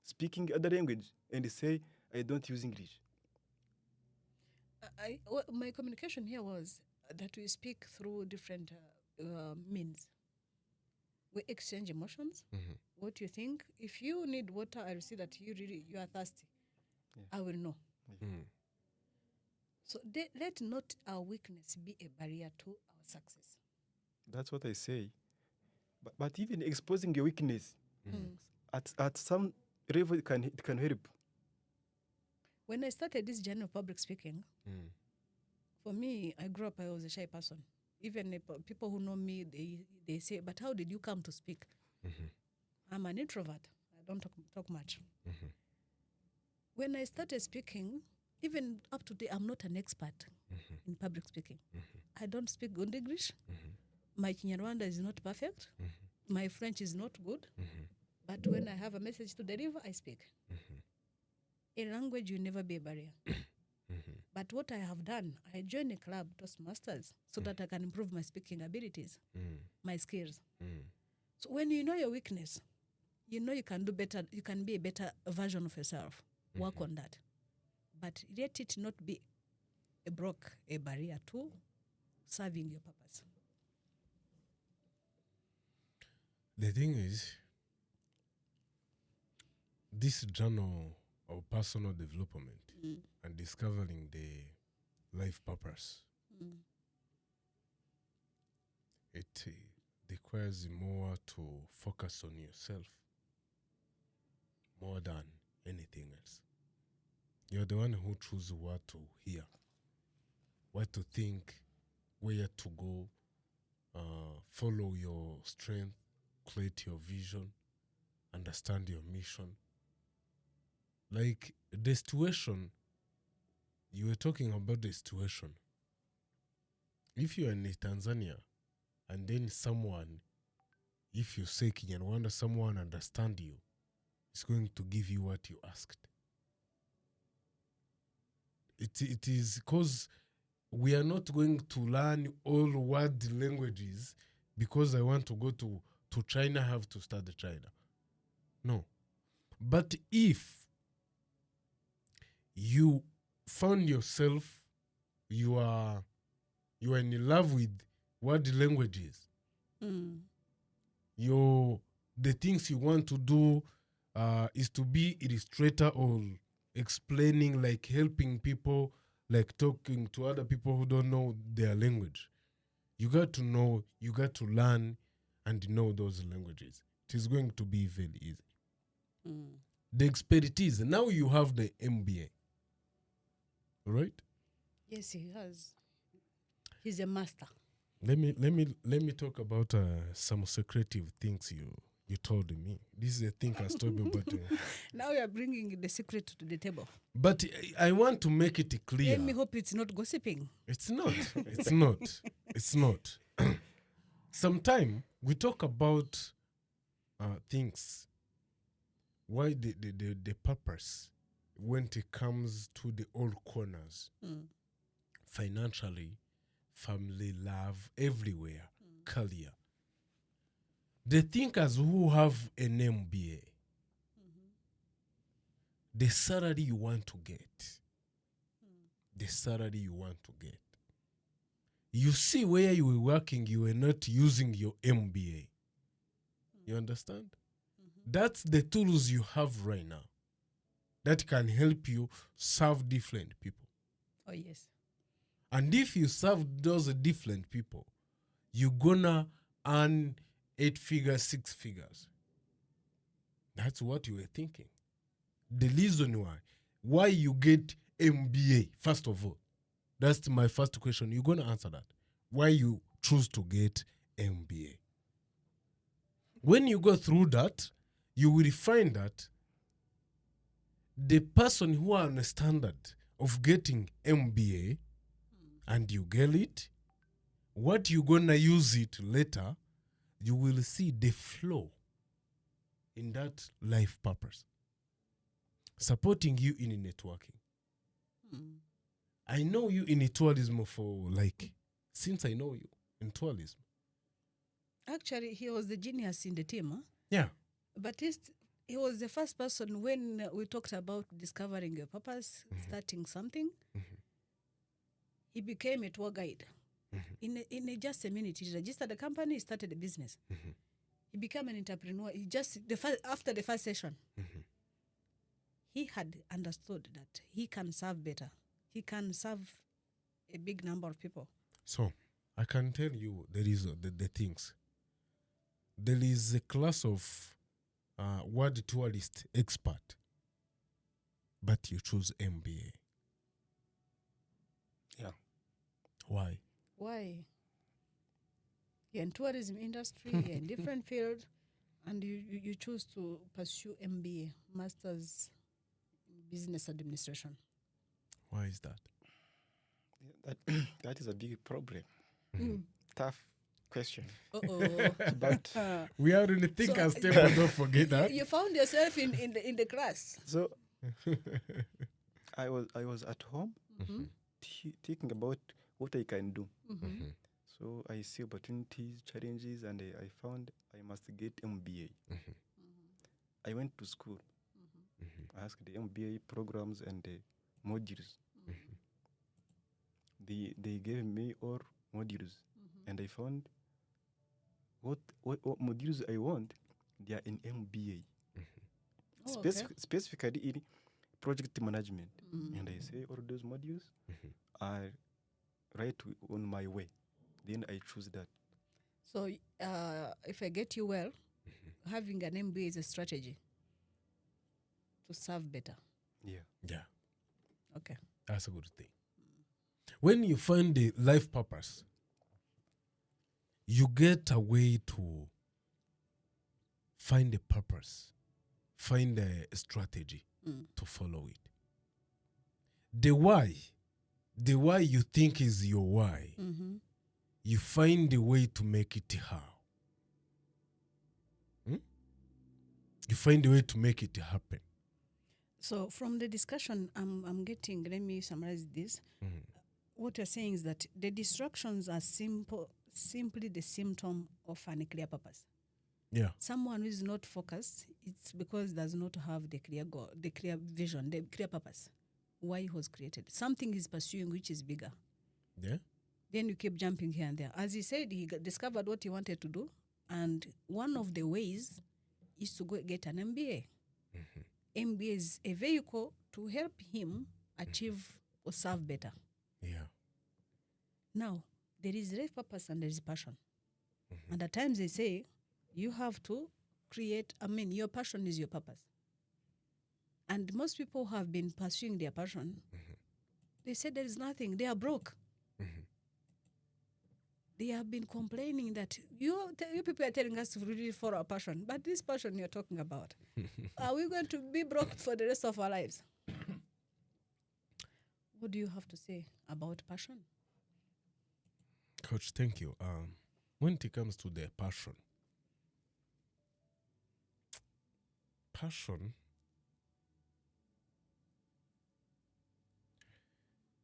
speaking other language and say I don't use English. My communication here was that we speak through different means. We exchange emotions. What you think. If you need water, I will see that you are thirsty. Yeah. I will know. Mm. So let not our weakness be a barrier to our success. That's what I say. But even exposing your weakness at some level, it can help. When I started this journey of public speaking, for me, I grew up, I was a shy person. Even people who know me, they say, but how did you come to speak? I'm an introvert. I don't talk much. When I started speaking, even up to today, I'm not an expert in public speaking. I don't speak good English. My Kinyarwanda is not perfect. My French is not good. But when I have a message to deliver, I speak. A language will never be a barrier. But what I have done, I joined a club, Toastmasters, so that I can improve my speaking abilities, my skills. So when you know your weakness, you know you can do better, you can be a better version of yourself. Work on that. But let it not be a barrier to serving your purpose. The thing is, this journal of personal development and discovering the life purpose, it requires more to focus on yourself more than anything else. You're the one who chooses what to hear, what to think, where to go, follow your strength, create your vision, understand your mission. Like the situation, you were talking about the situation. If you are in Tanzania and then someone, if you say Kinyarwanda, someone understand you, is going to give you what you asked. It is because we are not going to learn all world languages because I want to go to China, have to study China. No. But if you found yourself, you are in love with world languages, the things you want to do is to be illustrator or explaining, like helping people, like talking to other people who don't know their language. You got to know, you got to learn and know those languages. It is going to be very easy. The expertise, now you have the MBA, right? Yes, he has. He's a master. Let me talk about some secretive things you told me. This is a ThinkersTable, but now you are bringing the secret to the table. But I want to make it clear. Let me hope it's not gossiping. It's not. It's not. It's not. Sometimes we talk about things. Why the purpose when it comes to the all corners, financially, family, love, everywhere, career. The thinkers who have an MBA, the salary you want to get, the salary you want to get. You see where you were working, you were not using your MBA. You understand? That's the tools you have right now that can help you serve different people. Oh, yes. And if you serve those different people, you're gonna earn 8 figures, 6 figures. That's what you were thinking. The reason why you get MBA, first of all, that's my first question. You're gonna answer that. Why you choose to get MBA. When you go through that, you will find that the person who are on a standard of getting MBA and you get it, what you're gonna use it later, you will see the flow in that life purpose, supporting you in networking. I know you in tourism for since I know you in tourism. Actually, he was the genius in the team. Huh? Yeah. Baptiste, he was the first person when we talked about discovering your purpose, starting something. He became a tour guide. In just a minute, he registered a company, he started a business. He became an entrepreneur. After the first session, he had understood that he can serve better. He can serve a big number of people. So, I can tell you there is the things. There is a class of word tourist expert, but you choose MBA. Yeah. Why? Why? You're in tourism industry, you're in different field, and you choose to pursue MBA, Masters in Business Administration. Why is that? That is a big problem. Tough question. Uh-oh. But We are in the thinkers table, don't forget that. You found yourself in the class. so I was at home thinking about what I can do. So I see opportunities, challenges, and I found I must get MBA. I went to school. I asked the MBA programs and the modules. They gave me all modules, and I found what modules I want. They are in MBA, specifically in project management. And I say all those modules are right on my way. Then I choose that. So if I get you well, having an MBA is a strategy to serve better. Yeah. Okay. That's a good thing. When you find the life purpose, you get a way to find a purpose, find a strategy to follow it. The why you think is your why, you find a way to make it how. You find a way to make it happen. So from the discussion I'm getting, let me summarize this. What you're saying is that the distractions are simply the symptom of an clear purpose. Yeah. Someone who is not focused, it's because does not have the clear goal, the clear vision, the clear purpose, why he was created. Something he's pursuing which is bigger. Yeah. Then you keep jumping here and there. As he said, he discovered what he wanted to do, and one of the ways is to go get an MBA. MBA is a vehicle to help him achieve or serve better. Yeah. Now, there is life purpose and there is passion. And at times they say, you have to create, your passion is your purpose. And most people who have been pursuing their passion, they say there is nothing, they are broke. They have been complaining that you people are telling us to really follow our passion, but this passion you're talking about, are we going to be broke for the rest of our lives? What do you have to say about passion? Coach, thank you. When it comes to the passion,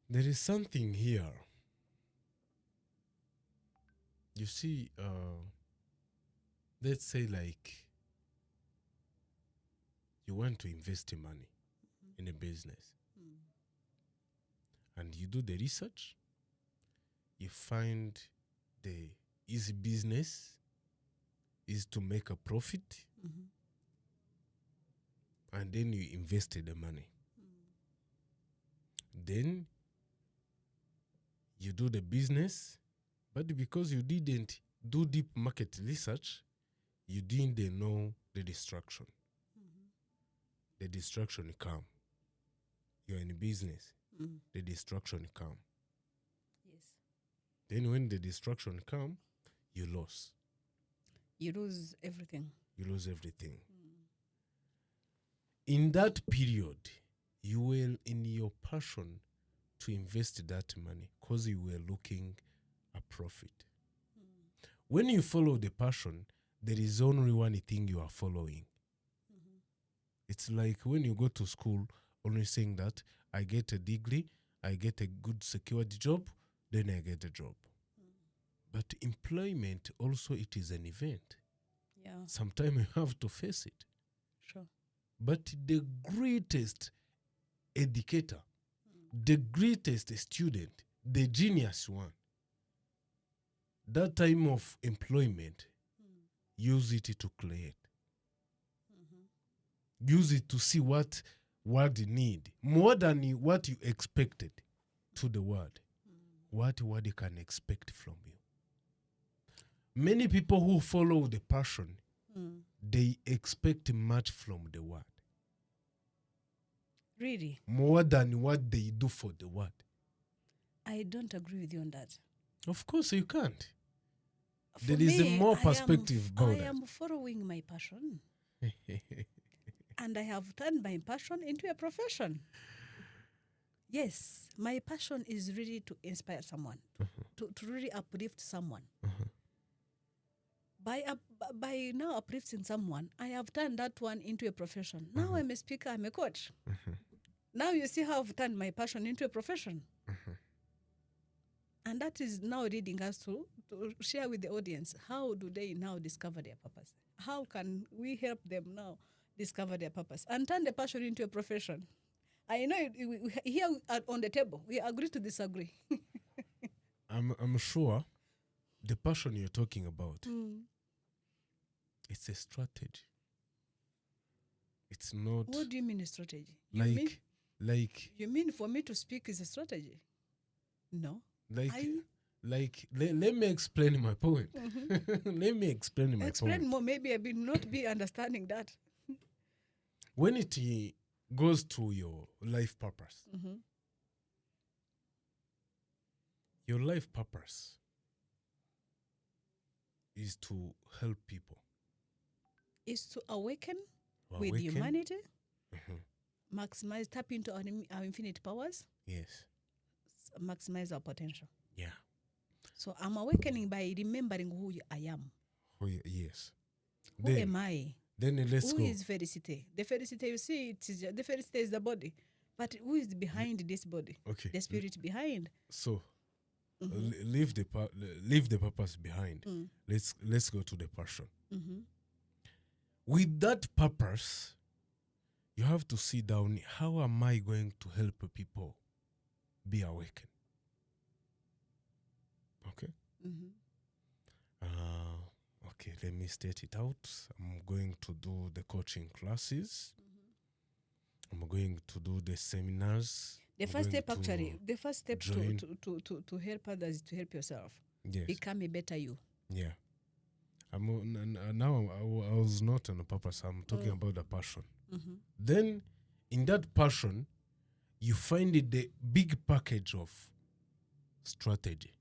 there is something here. You see, let's say you want to invest your money in a business. And you do the research, you find the easy business is to make a profit, and then you invested the money. Then you do the business, but because you didn't do deep market research, you didn't know the distraction. The distraction come. You're in business. The distraction come. Yes. Then when the distraction come, you lose. You lose everything. You lose everything. In that period, you will, in your passion to invest that money, because you were looking a profit. When you follow the passion, there is only one thing you are following. It's like when you go to school, only saying that I get a degree, I get a good secured job, then I get a job. But employment also, it is an event. Yeah. Sometimes you have to face it. Sure. But the greatest educator, the greatest student, the genius one, that time of employment, use it to create. Use it to see what world need, more than what you expected to the world. What world can expect from you. Many people who follow the passion, they expect much from the world. Really? More than what they do for the world. I don't agree with you on that. Of course you can't. For There is a me, more perspective about I that. am following my passion. And I have turned my passion into a profession. Yes, my passion is really to inspire someone, to really uplift someone. By now uplifting someone, I have turned that one into a profession. Now I'm a speaker, I'm a coach. Now you see how I've turned my passion into a profession. And that is now leading us to share with the audience, how do they now discover their purpose? How can we help them now discover their purpose and turn the passion into a profession? I know here on the table, we agree to disagree. I'm sure the passion you're talking about, it's a strategy. It's not... What do you mean a strategy? You mean for me to speak is a strategy? No. Let me explain my point. Let me explain my point. Explain more. Maybe I will not be understanding that. When it goes to your life purpose, your life purpose is to help people. Is to awaken with humanity, maximize, tap into our infinite powers. Yes. Maximize our potential. Yeah. So I'm awakening by remembering who I am. Yes. Who am I? Then let's go. Who is Félicité? The Félicité, you see, the Félicité is the body. But who is behind this body? Okay. The spirit behind. So, leave the purpose behind. Let's go to the passion. With that purpose, you have to sit down. How am I going to help people be awakened? Okay. Okay, let me state it out. I'm going to do the coaching classes. I'm going to do the seminars. The first step to help others is to help yourself. Yes. Become a better you. Yeah. Now I was not on a purpose. I'm talking about the passion. Then, in that passion, you find the big package of strategy.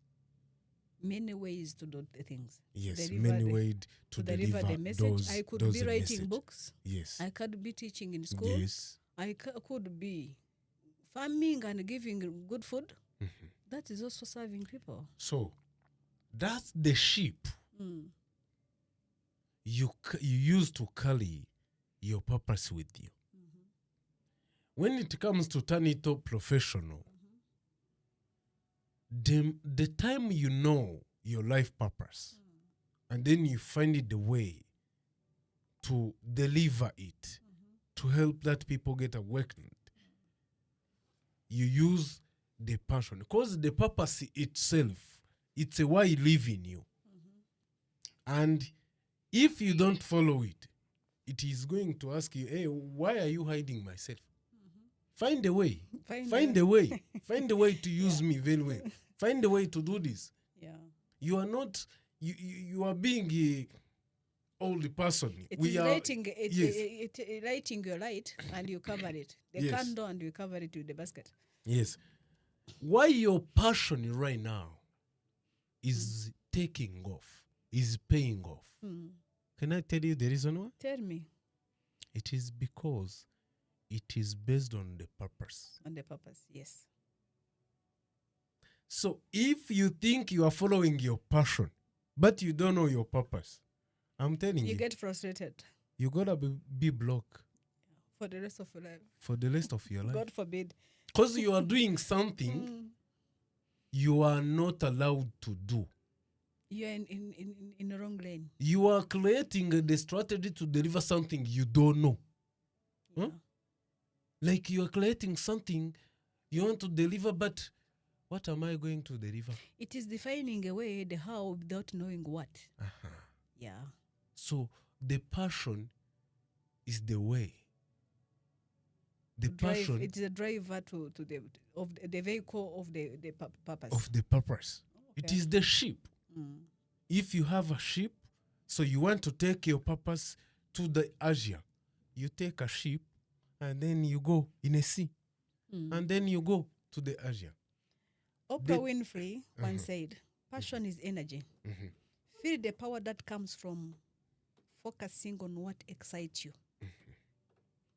Many ways to do the things. Yes, many ways to deliver the message. I could be writing message. books. Yes. I could be teaching in school. Yes. I could be farming and giving good food. That is also serving people. So, that's the sheep you use to carry your purpose with you. When it comes to turn it up professional, the time you know your life purpose, and then you find it the way to deliver it, to help that people get awakened, you use the passion. Because the purpose itself, it's a why live in you. And if you don't follow it, it is going to ask you, hey, why are you hiding myself? Find a way. Find a way. Find a way to use me very well. Find a way to do this. Yeah. You are not, you are being a old person. It is lighting your light and you cover it. The candle and you cover it with the basket. Yes. Why your passion right now is taking off, is paying off. Can I tell you the reason why? Tell me. It is because it is based on the purpose. On the purpose, yes. So if you think you are following your passion, but you don't know your purpose, I'm telling you, You get frustrated you gotta be blocked for the rest of your life. for the rest of your life. God forbid. Because you are doing something you are not allowed to do. You're in the wrong lane. You are creating the strategy to deliver something you don't know. Yeah. Like you are creating something you want to deliver, but what am I going to deliver? It is defining away the how without knowing what. Yeah. So the passion is the way. The Drive, passion it is a driver to the vehicle of the purpose. of the purpose. It Okay. is the ship. If you have a ship, so you want to take your purpose to the Asia, you take a ship and then you go in a sea. And then you go to the Asia. Oprah Winfrey once said, passion is energy. Feel the power that comes from focusing on what excites you.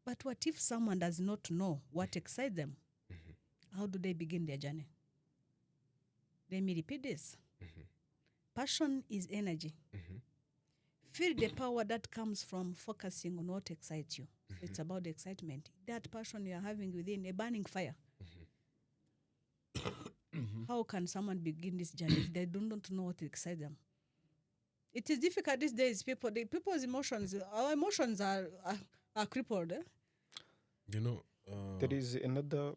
But what if someone does not know what excites them? How do they begin their journey? Let me repeat this. Passion is energy. Feel the power that comes from focusing on what excites you. So it's about the excitement. That passion you are having within, a burning fire. How can someone begin this journey if they do not know what excites them? It is difficult these days. People's emotions, our emotions are crippled. You know, There is another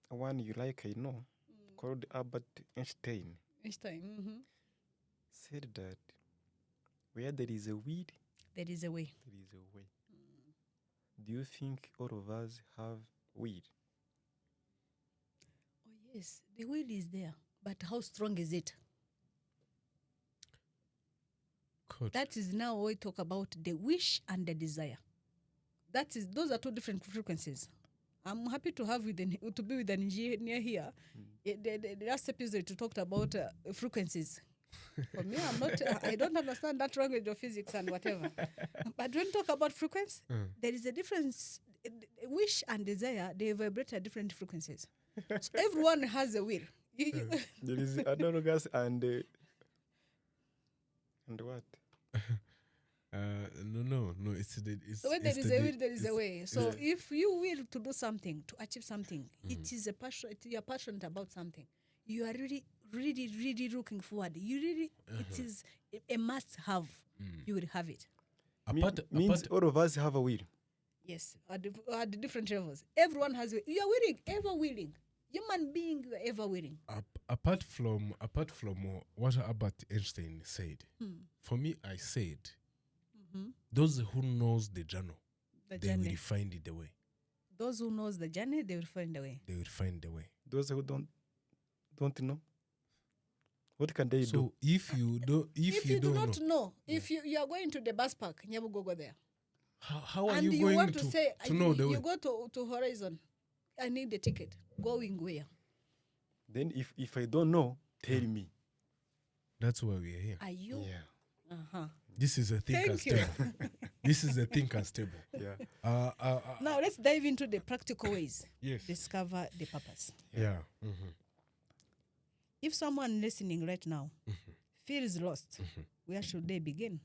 one you like, I know, called Albert Einstein. Einstein. Said that where there is a will, There is a way. there is a way. Do you think all of us have will? Oh, yes. The will is there. But how strong is it? good. That is now we talk about the wish and the desire. Those are two different frequencies. I'm happy to have to be with an engineer here. The last episode you talked about frequencies. For me, I don't understand that language of physics and whatever. But when you talk about frequency, there is a difference. Wish and desire, they vibrate at different frequencies. So everyone has a will. There is analogous and what? No. It's So when there is a will, there is a way. So yeah. if you will to do something, to achieve something, it is a passion. You are passionate about something. You are really looking forward. It is a must-have. You will have it. Means all of us have a will. Yes, at the different levels. Everyone has a. You are willing, ever willing. Human being, you are ever willing. Apart from what Albert Einstein said, for me, I said, those who knows the journey, they will find the way. Those who knows the journey, they will find the way. They will find the way. Those who don't know, what can they do? So if you do not know, if you are going to the bus park, never go there. How are and you you going want to say, know the way? You go to Horizon. I need the ticket. Going where? Then if I don't know, tell me. That's why we are here. Are you? Yeah. This is a Thinkers Thank you. Table. This is a Thinkers Table. Yeah. Now let's dive into the practical ways. Yes. Discover the purpose. Yeah. If someone listening right now feels lost, where should they begin?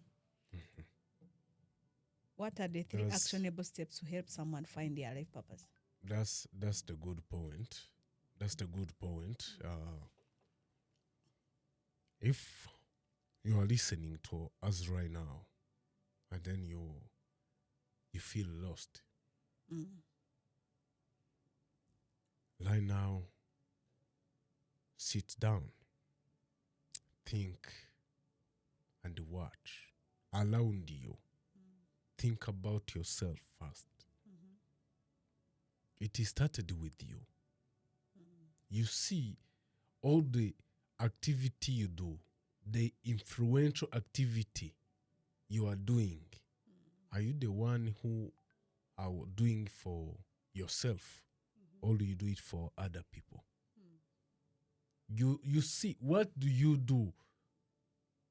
What are the three actionable steps to help someone find their life purpose? That's the good point. That's the good point. If you are listening to us right now, and then you feel lost, right now, sit down, think, and watch around you. Think about yourself first. It is started with you. You see all the activity you do, the influential activity you are doing. Are you the one who are doing for yourself, or do you do it for other people? you see, what do you do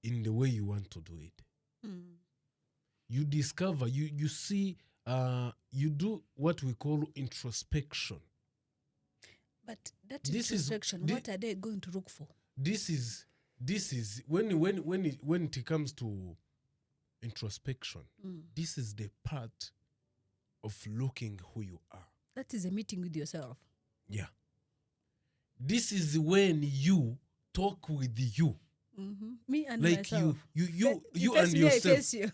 in the way you want to do it? You discover, you see, you do what we call introspection. But that This is- introspection, thi- what are they going to look for? This is when it comes to introspection, this is the part of looking who you are. That is a meeting with yourself. Yeah. This is when you talk with you. Me and Like myself. you face and me, I yourself. face you.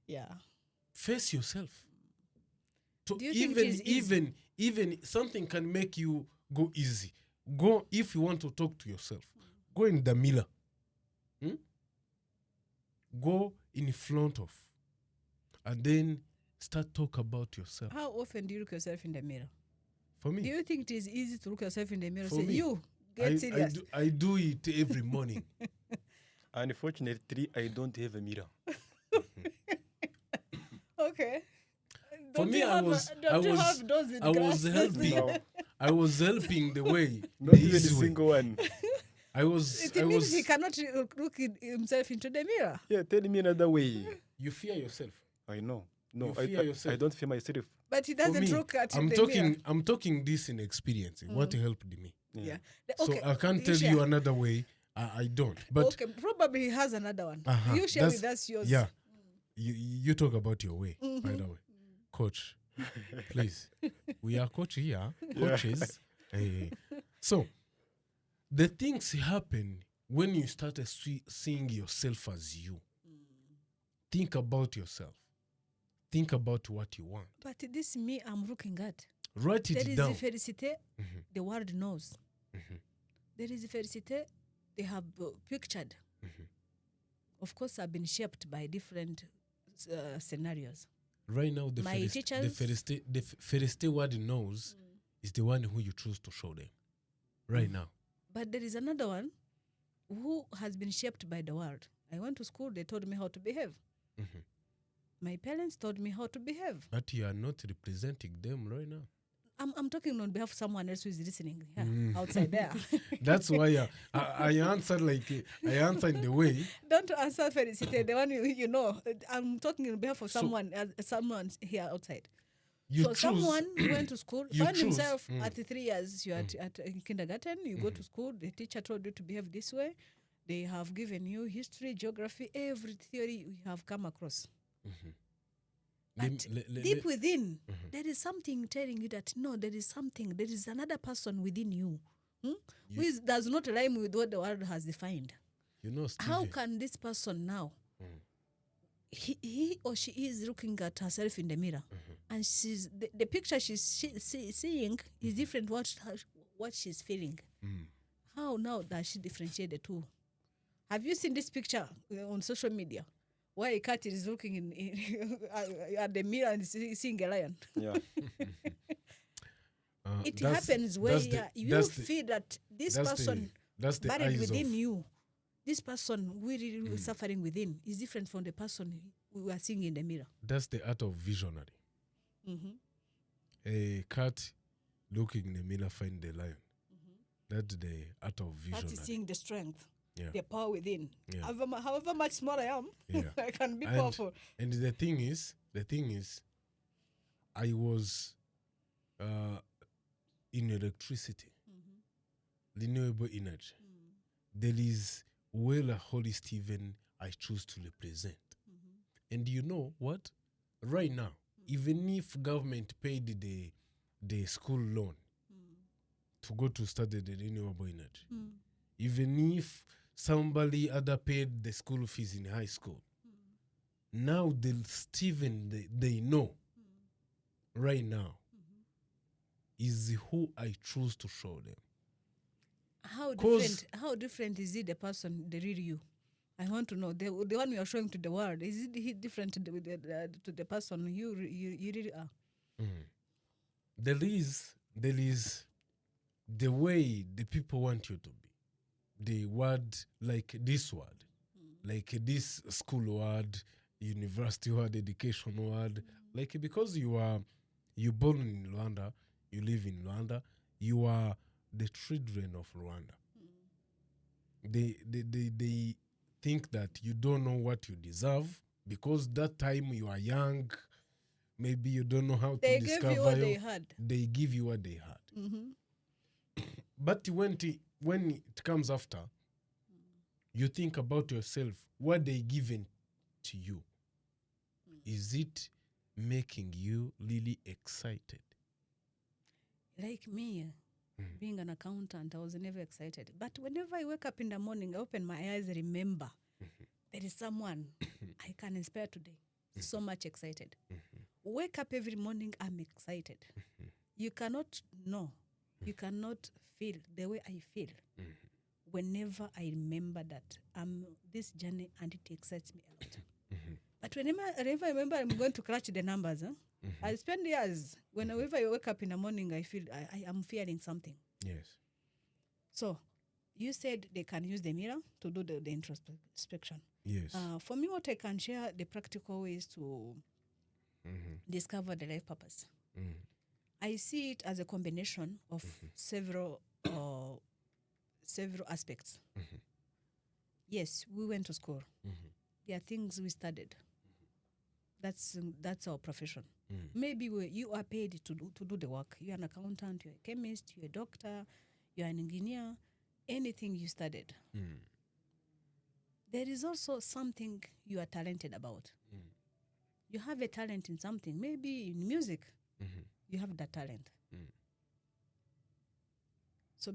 Yeah. Face yourself. So Do you think it is easy? even something can make you go easy. Go, if you want to talk to yourself, go in the mirror. Go in front of, and then start talk about yourself. How often do you look yourself in the mirror? For me, Do you think it is easy to look yourself in the mirror and For say, me, you, get serious? I do it every morning. Unfortunately, I don't have a mirror. Okay. For Don't me, you I have was those with I was glasses? helping. No, I was helping the way. not the even a easy way. single one. I was. It I means was. he cannot look himself into the mirror. Yeah, tell me another way. You fear yourself. I know. No, You fear yourself. I don't fear myself. But he For doesn't me, look at I'm the talking. mirror. I'm talking this in experience. What helped me. Yeah. So I can't tell you another way. I don't. But Okay, probably he has another one. You share that's- with us yours. yeah, you talk about your way. By the way, coach, please. We are coach here. Coaches. Hey. So the things happen when you start seeing yourself as you. Think about yourself. Think about what you want. But this me I'm looking at. Write There it is down. a Félicité, the world knows. There is a Félicité, they have pictured. Of course, I've been shaped by different scenarios. Right now, the My teachers- Félicité word knows is the one who you choose to show them. Right now. But there is another one who has been shaped by the world. I went to school, they told me how to behave. My parents told me how to behave. But you are not representing them right now. I'm talking on behalf of someone else who is listening outside there. That's why I answered I answer in the way. Don't answer Félicité, the one you know. I'm talking on behalf of someone here outside. You So choose. someone went to school, You found choose. himself at 3 years, you're at kindergarten, you go to school, the teacher told you to behave this way. They have given you history, geography, every theory you have come across. But deep within, there is something telling you that, no, there is another person within you who does not rhyme with what the world has defined. You know, Steven, How can this person now, he or she is looking at herself in the mirror, and she's the picture she's seeing is different what she's feeling. How now does she differentiate the two? Have you seen this picture on social media where a cat is looking in at the mirror and seeing a lion? Yeah. It happens where you feel that this person that's the buried eyes within of, you, this person really suffering within is different from the person we are seeing in the mirror. That's the art of visionary. A cat looking in the mirror find the lion. That's the art of visionary. That is seeing the strength, Yeah. the power within. Yeah. However much small I am, Yeah. I can be powerful. And the thing is, I was in electricity, renewable energy. There is Uwera Holy Steven I choose to represent. And you know what? Right now, even if government paid the school loan to go to study the renewable energy, even if somebody other paid the school fees in high school, now the Steven they know right now is who I choose to show them. How different is it, the person, the real you? I want to know. The one you are showing to the world, is it different to the person you really are? There is the way the people want you to be. The word, like this word, like this school word, university word, education word, like because you born in Rwanda, you live in Rwanda, you are the children of Rwanda. They think that you don't know what you deserve because that time you are young. Maybe you don't know how They to gave discover. you what they had. They give you what they had. But when it comes after, you think about yourself. What they given to you, is it making you really excited? Like me, being an accountant, I was never excited. But whenever I wake up in the morning, I open my eyes, remember there is someone I can inspire today. So much excited. Wake up every morning, I'm excited. You cannot know, you cannot feel the way I feel whenever I remember that I'm this journey, and it excites me a lot. But whenever I remember I'm going to crash the numbers, I spend years. Whenever I wake up in the morning, I feel I am fearing something. Yes. So you said they can use the mirror to do the introspection. Yes. For me, what I can share, the practical ways to discover the life purpose. I see it as a combination of several aspects. Yes, we went to school. There are things we studied. That's our profession. Maybe you are paid to do the work. You're an accountant, you're a chemist, you're a doctor, you're an engineer, anything you studied. There is also something you are talented about. You have a talent in something, maybe in music. You have that talent. So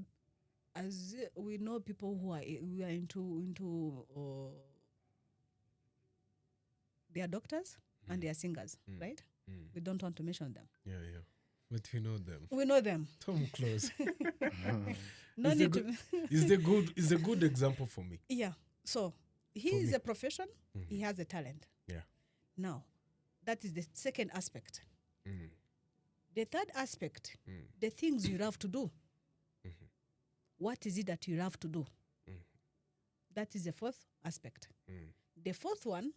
as we know people who are into they are doctors and they are singers, right? We don't want to mention them. Yeah. But we know them. We know them. Tom Close. No is need to. a good example for me. Yeah. So he For is me. a profession. He has a talent. Yeah. Now, that is the second aspect. Mm. The third aspect, the things you love to do. What is it that you love to do? That is the fourth aspect. The fourth one,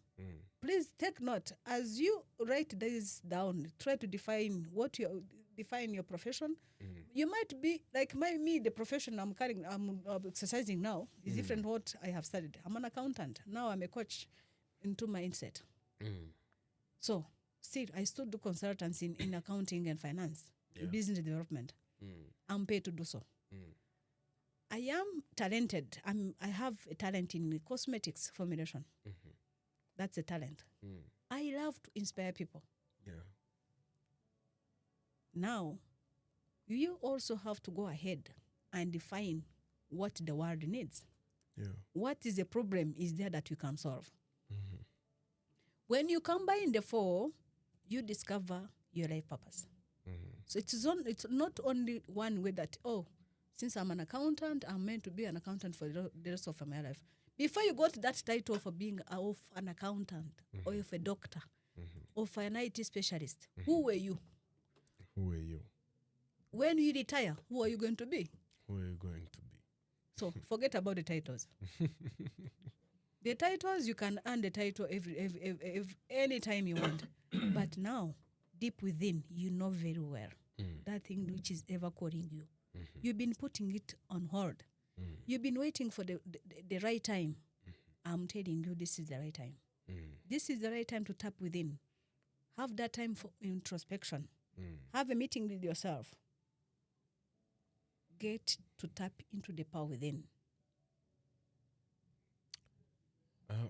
please take note. As you write this down, try to define your profession. You might be like me, the profession I'm exercising now is different from what I have studied. I'm an accountant. Now I'm a coach into mindset. So still, I still do consultancy in accounting and finance, business development. I'm paid to do so. I am talented. I have a talent in cosmetics formulation. That's a talent. I love to inspire people. Yeah. Now, you also have to go ahead and define what the world needs. Yeah. What is the problem is there that you can solve? When you combine the four, you discover your life purpose. So it's not only one way that, since I'm an accountant, I'm meant to be an accountant for the rest of my life. Before you got that title for being of an accountant or of a doctor or for an IT specialist, who were you? Who are you? When you retire, who are you going to be? Who are you going to be? So forget about the titles. The titles, you can earn the title any time you want. But now, deep within, you know very well that thing which is ever calling you. You've been putting it on hold. You've been waiting for the right time. I'm telling you, this is the right time. This is the right time to tap within. Have that time for introspection. Have a meeting with yourself. Get to tap into the power within.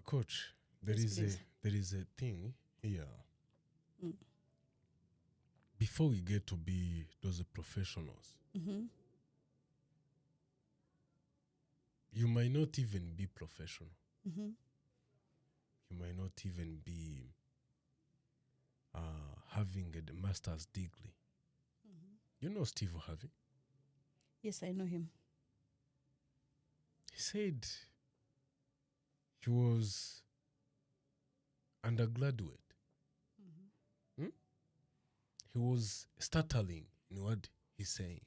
Coach, there Yes, is a thing here. Before we get to be those professionals, you might not even be professional. You might not even be having a master's degree. You know Steve Harvey? Yes, I know him. He said he was undergraduate. He was stuttering in what he's saying.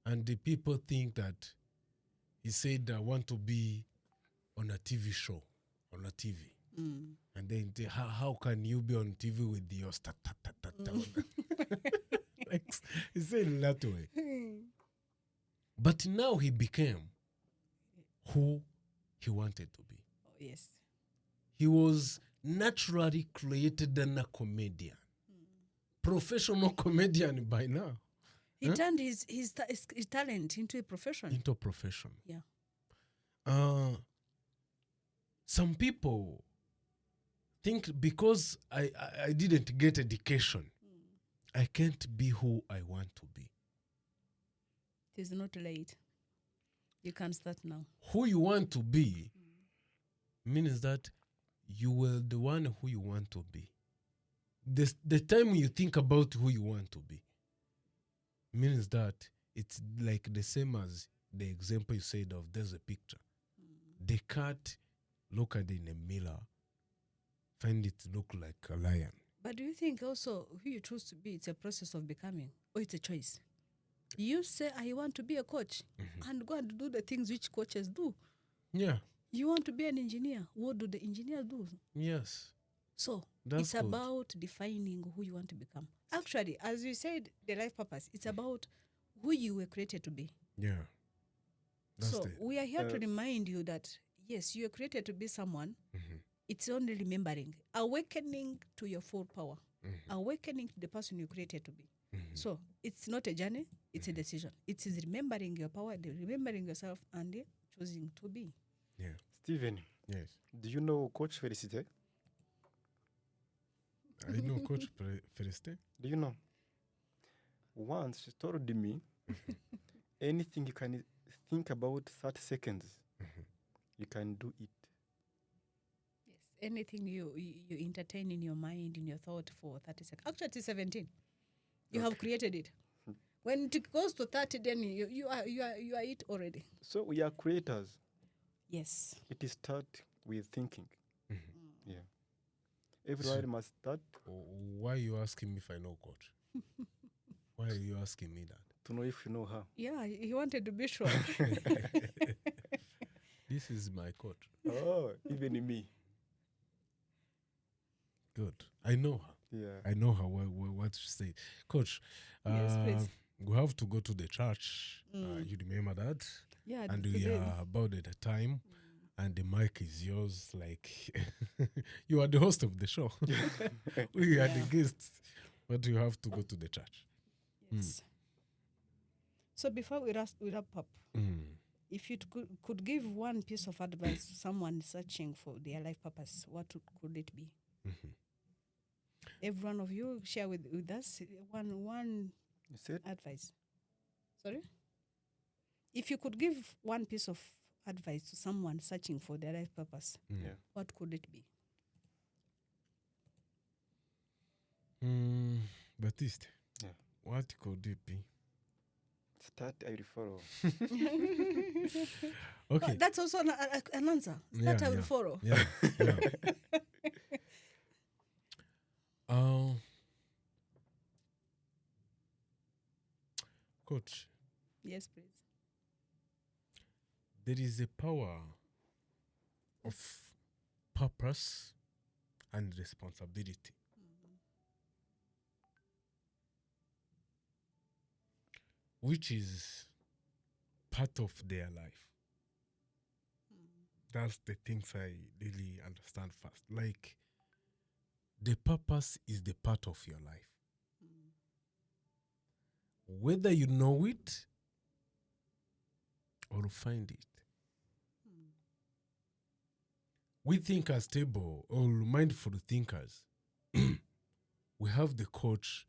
And the people think that he said, I want to be on a TV show, on a TV. And then how can you be on TV with your he said it that way. But now he became who he wanted to be. Oh, yes. He was naturally created than a comedian. Professional comedian by now. He turned his talent into a profession. Into a profession. Yeah. Some people think because I didn't get education, I can't be who I want to be. It is not late. You can start now. Who you want to be means that you were the one who you want to be. The time you think about who you want to be means that it's like the same as the example you said of there's a picture. The cat look at it in a mirror, find it look like a lion. But do you think also who you choose to be, it's a process of becoming, or it's a choice? You say, I want to be a coach, and go and do the things which coaches do. Yeah. You want to be an engineer. What do the engineers do? Yes. So That's it's good. about defining who you want to become. Actually, as you said, the life purpose, it's about who you were created to be. Yeah. That's So the, we are here to remind you that, yes, you are created to be someone. It's only remembering, awakening to your full power, awakening to the person you created to be. So it's not a journey, it's a decision. It is remembering your power, remembering yourself, and choosing to be. yeah. Steven, Yes. do you know Coach Félicité? I know Coach Félicité. Do you know? Once she told me, anything you can think about 30 seconds, you can do it. Yes, anything you entertain in your mind, in your thought for 30 seconds. Actually, it's 17. You have created it. When it goes to 30, then you are it already. So we are creators. Yes. It is start with thinking. Yeah. Everybody must start Why are you asking me if I know Coach? Why are you asking me that? to know if you know her. Yeah, he wanted to be sure. This is my Coach. Oh, even me. Good. I know her. Yeah. I know her. What she said. Coach, Yes, please. we have to go to the church. You remember that? Yeah, And it's we today. are about at the time. And the mic is yours. Like, you are the host of the show. We are the guests. But you have to go to the church. Yes. So before we wrap up, if you could give one piece of advice to someone searching for their life purpose, what could it be? Every one of you share with us one You said? advice. Sorry? If you could give one piece of advice to someone searching for their life purpose, Yeah. what could it be? Baptiste, Yeah. what could it be? Start, I will follow. Okay. That's also an answer. That I will follow. Yeah. Coach, Yes, please. there is a power of purpose and responsibility. Which is part of their life. That's the things I really understand first. Like, the purpose is the part of your life. Whether you know it or find it. We ThinkersTable or mindful thinkers, we have the coach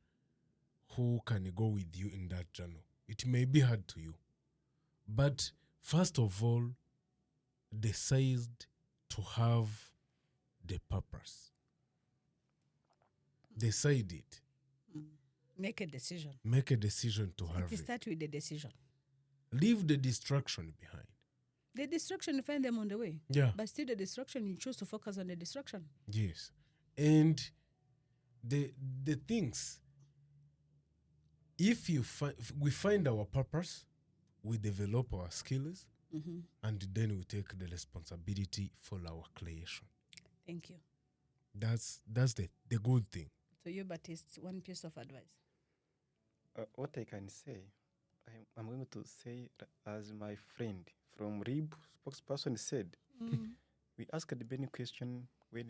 who can go with you in that journey. It may be hard to you, but first of all, decide to have the purpose. Decide it. Make a decision. Make a decision to have It it. starts with the decision. Leave the distraction behind. The distraction, you find them on the way. Yeah. But still the distraction, you choose to focus on the distraction. Yes. And the things, if we find our purpose, we develop our skills, and then we take the responsibility for our creation. Thank you. That's the good thing. So you, Baptiste, one piece of advice. what I can say, I'm going to say as my friend from RIB spokesperson said, we asked many questions when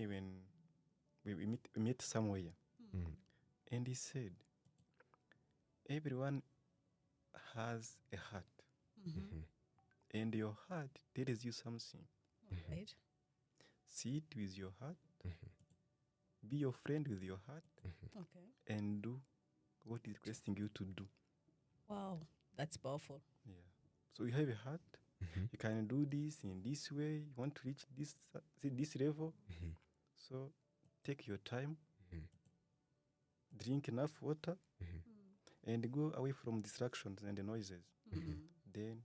we meet somewhere. And he said, everyone has a heart. And your heart tells you something. Right. See it with your heart. Be your friend with your heart. Okay. And do what is requesting you to do. Wow, that's powerful. Yeah. So you have a heart. You can do this in this way. You want to reach this level. So take your time. Drink enough water. And go away from distractions and the noises. Then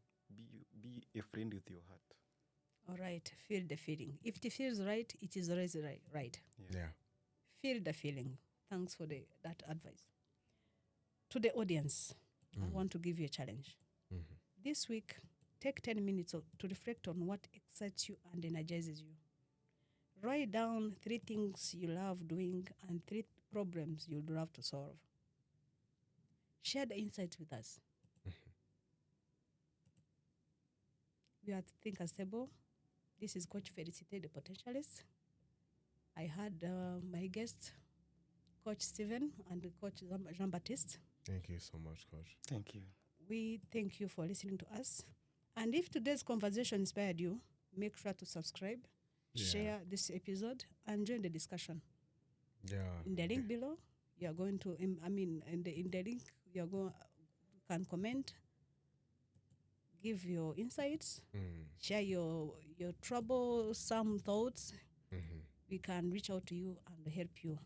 be a friend with your heart. All right, feel the feeling. If it feels right, it is always right. Yeah. Feel the feeling. Thanks for that advice. To the audience, I want to give you a challenge. This week, take 10 minutes to reflect on what excites you and energizes you. Write down 3 things you love doing and 3 problems you'd love to solve. Share the insights with us. We are ThinkersTable. This is Coach Félicité, the potentialist. I had my guests, Coach Steven and Coach Jean-Baptiste. Thank you so much, Coach. Thank you. We thank you for listening to us. And if today's conversation inspired you, make sure to subscribe, share this episode, and join the discussion. Yeah. In the link below, you are going to, in the link, you can comment, give your insights, share your troublesome thoughts. We can reach out to you and help you.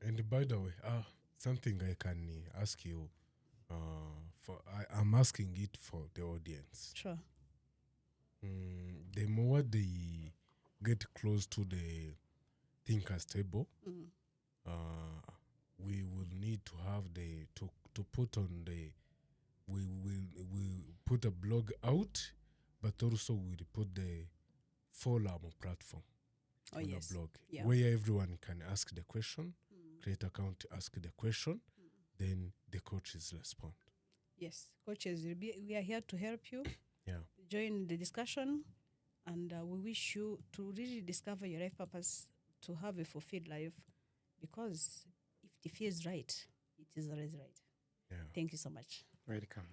And by the way, something I can ask you, I'm asking it for the audience. Sure. The more they get close to the Thinkers Table, we will need to have to put on we put a blog out, but also we'll put the forum platform on a blog where everyone can ask the question, create account, ask the question, then the coaches respond. Yes, coaches, we are here to help you. Yeah. Join the discussion, and we wish you to really discover your life purpose, to have a fulfilled life, because if it feels right, it is always right. Yeah. Thank you so much. Welcome.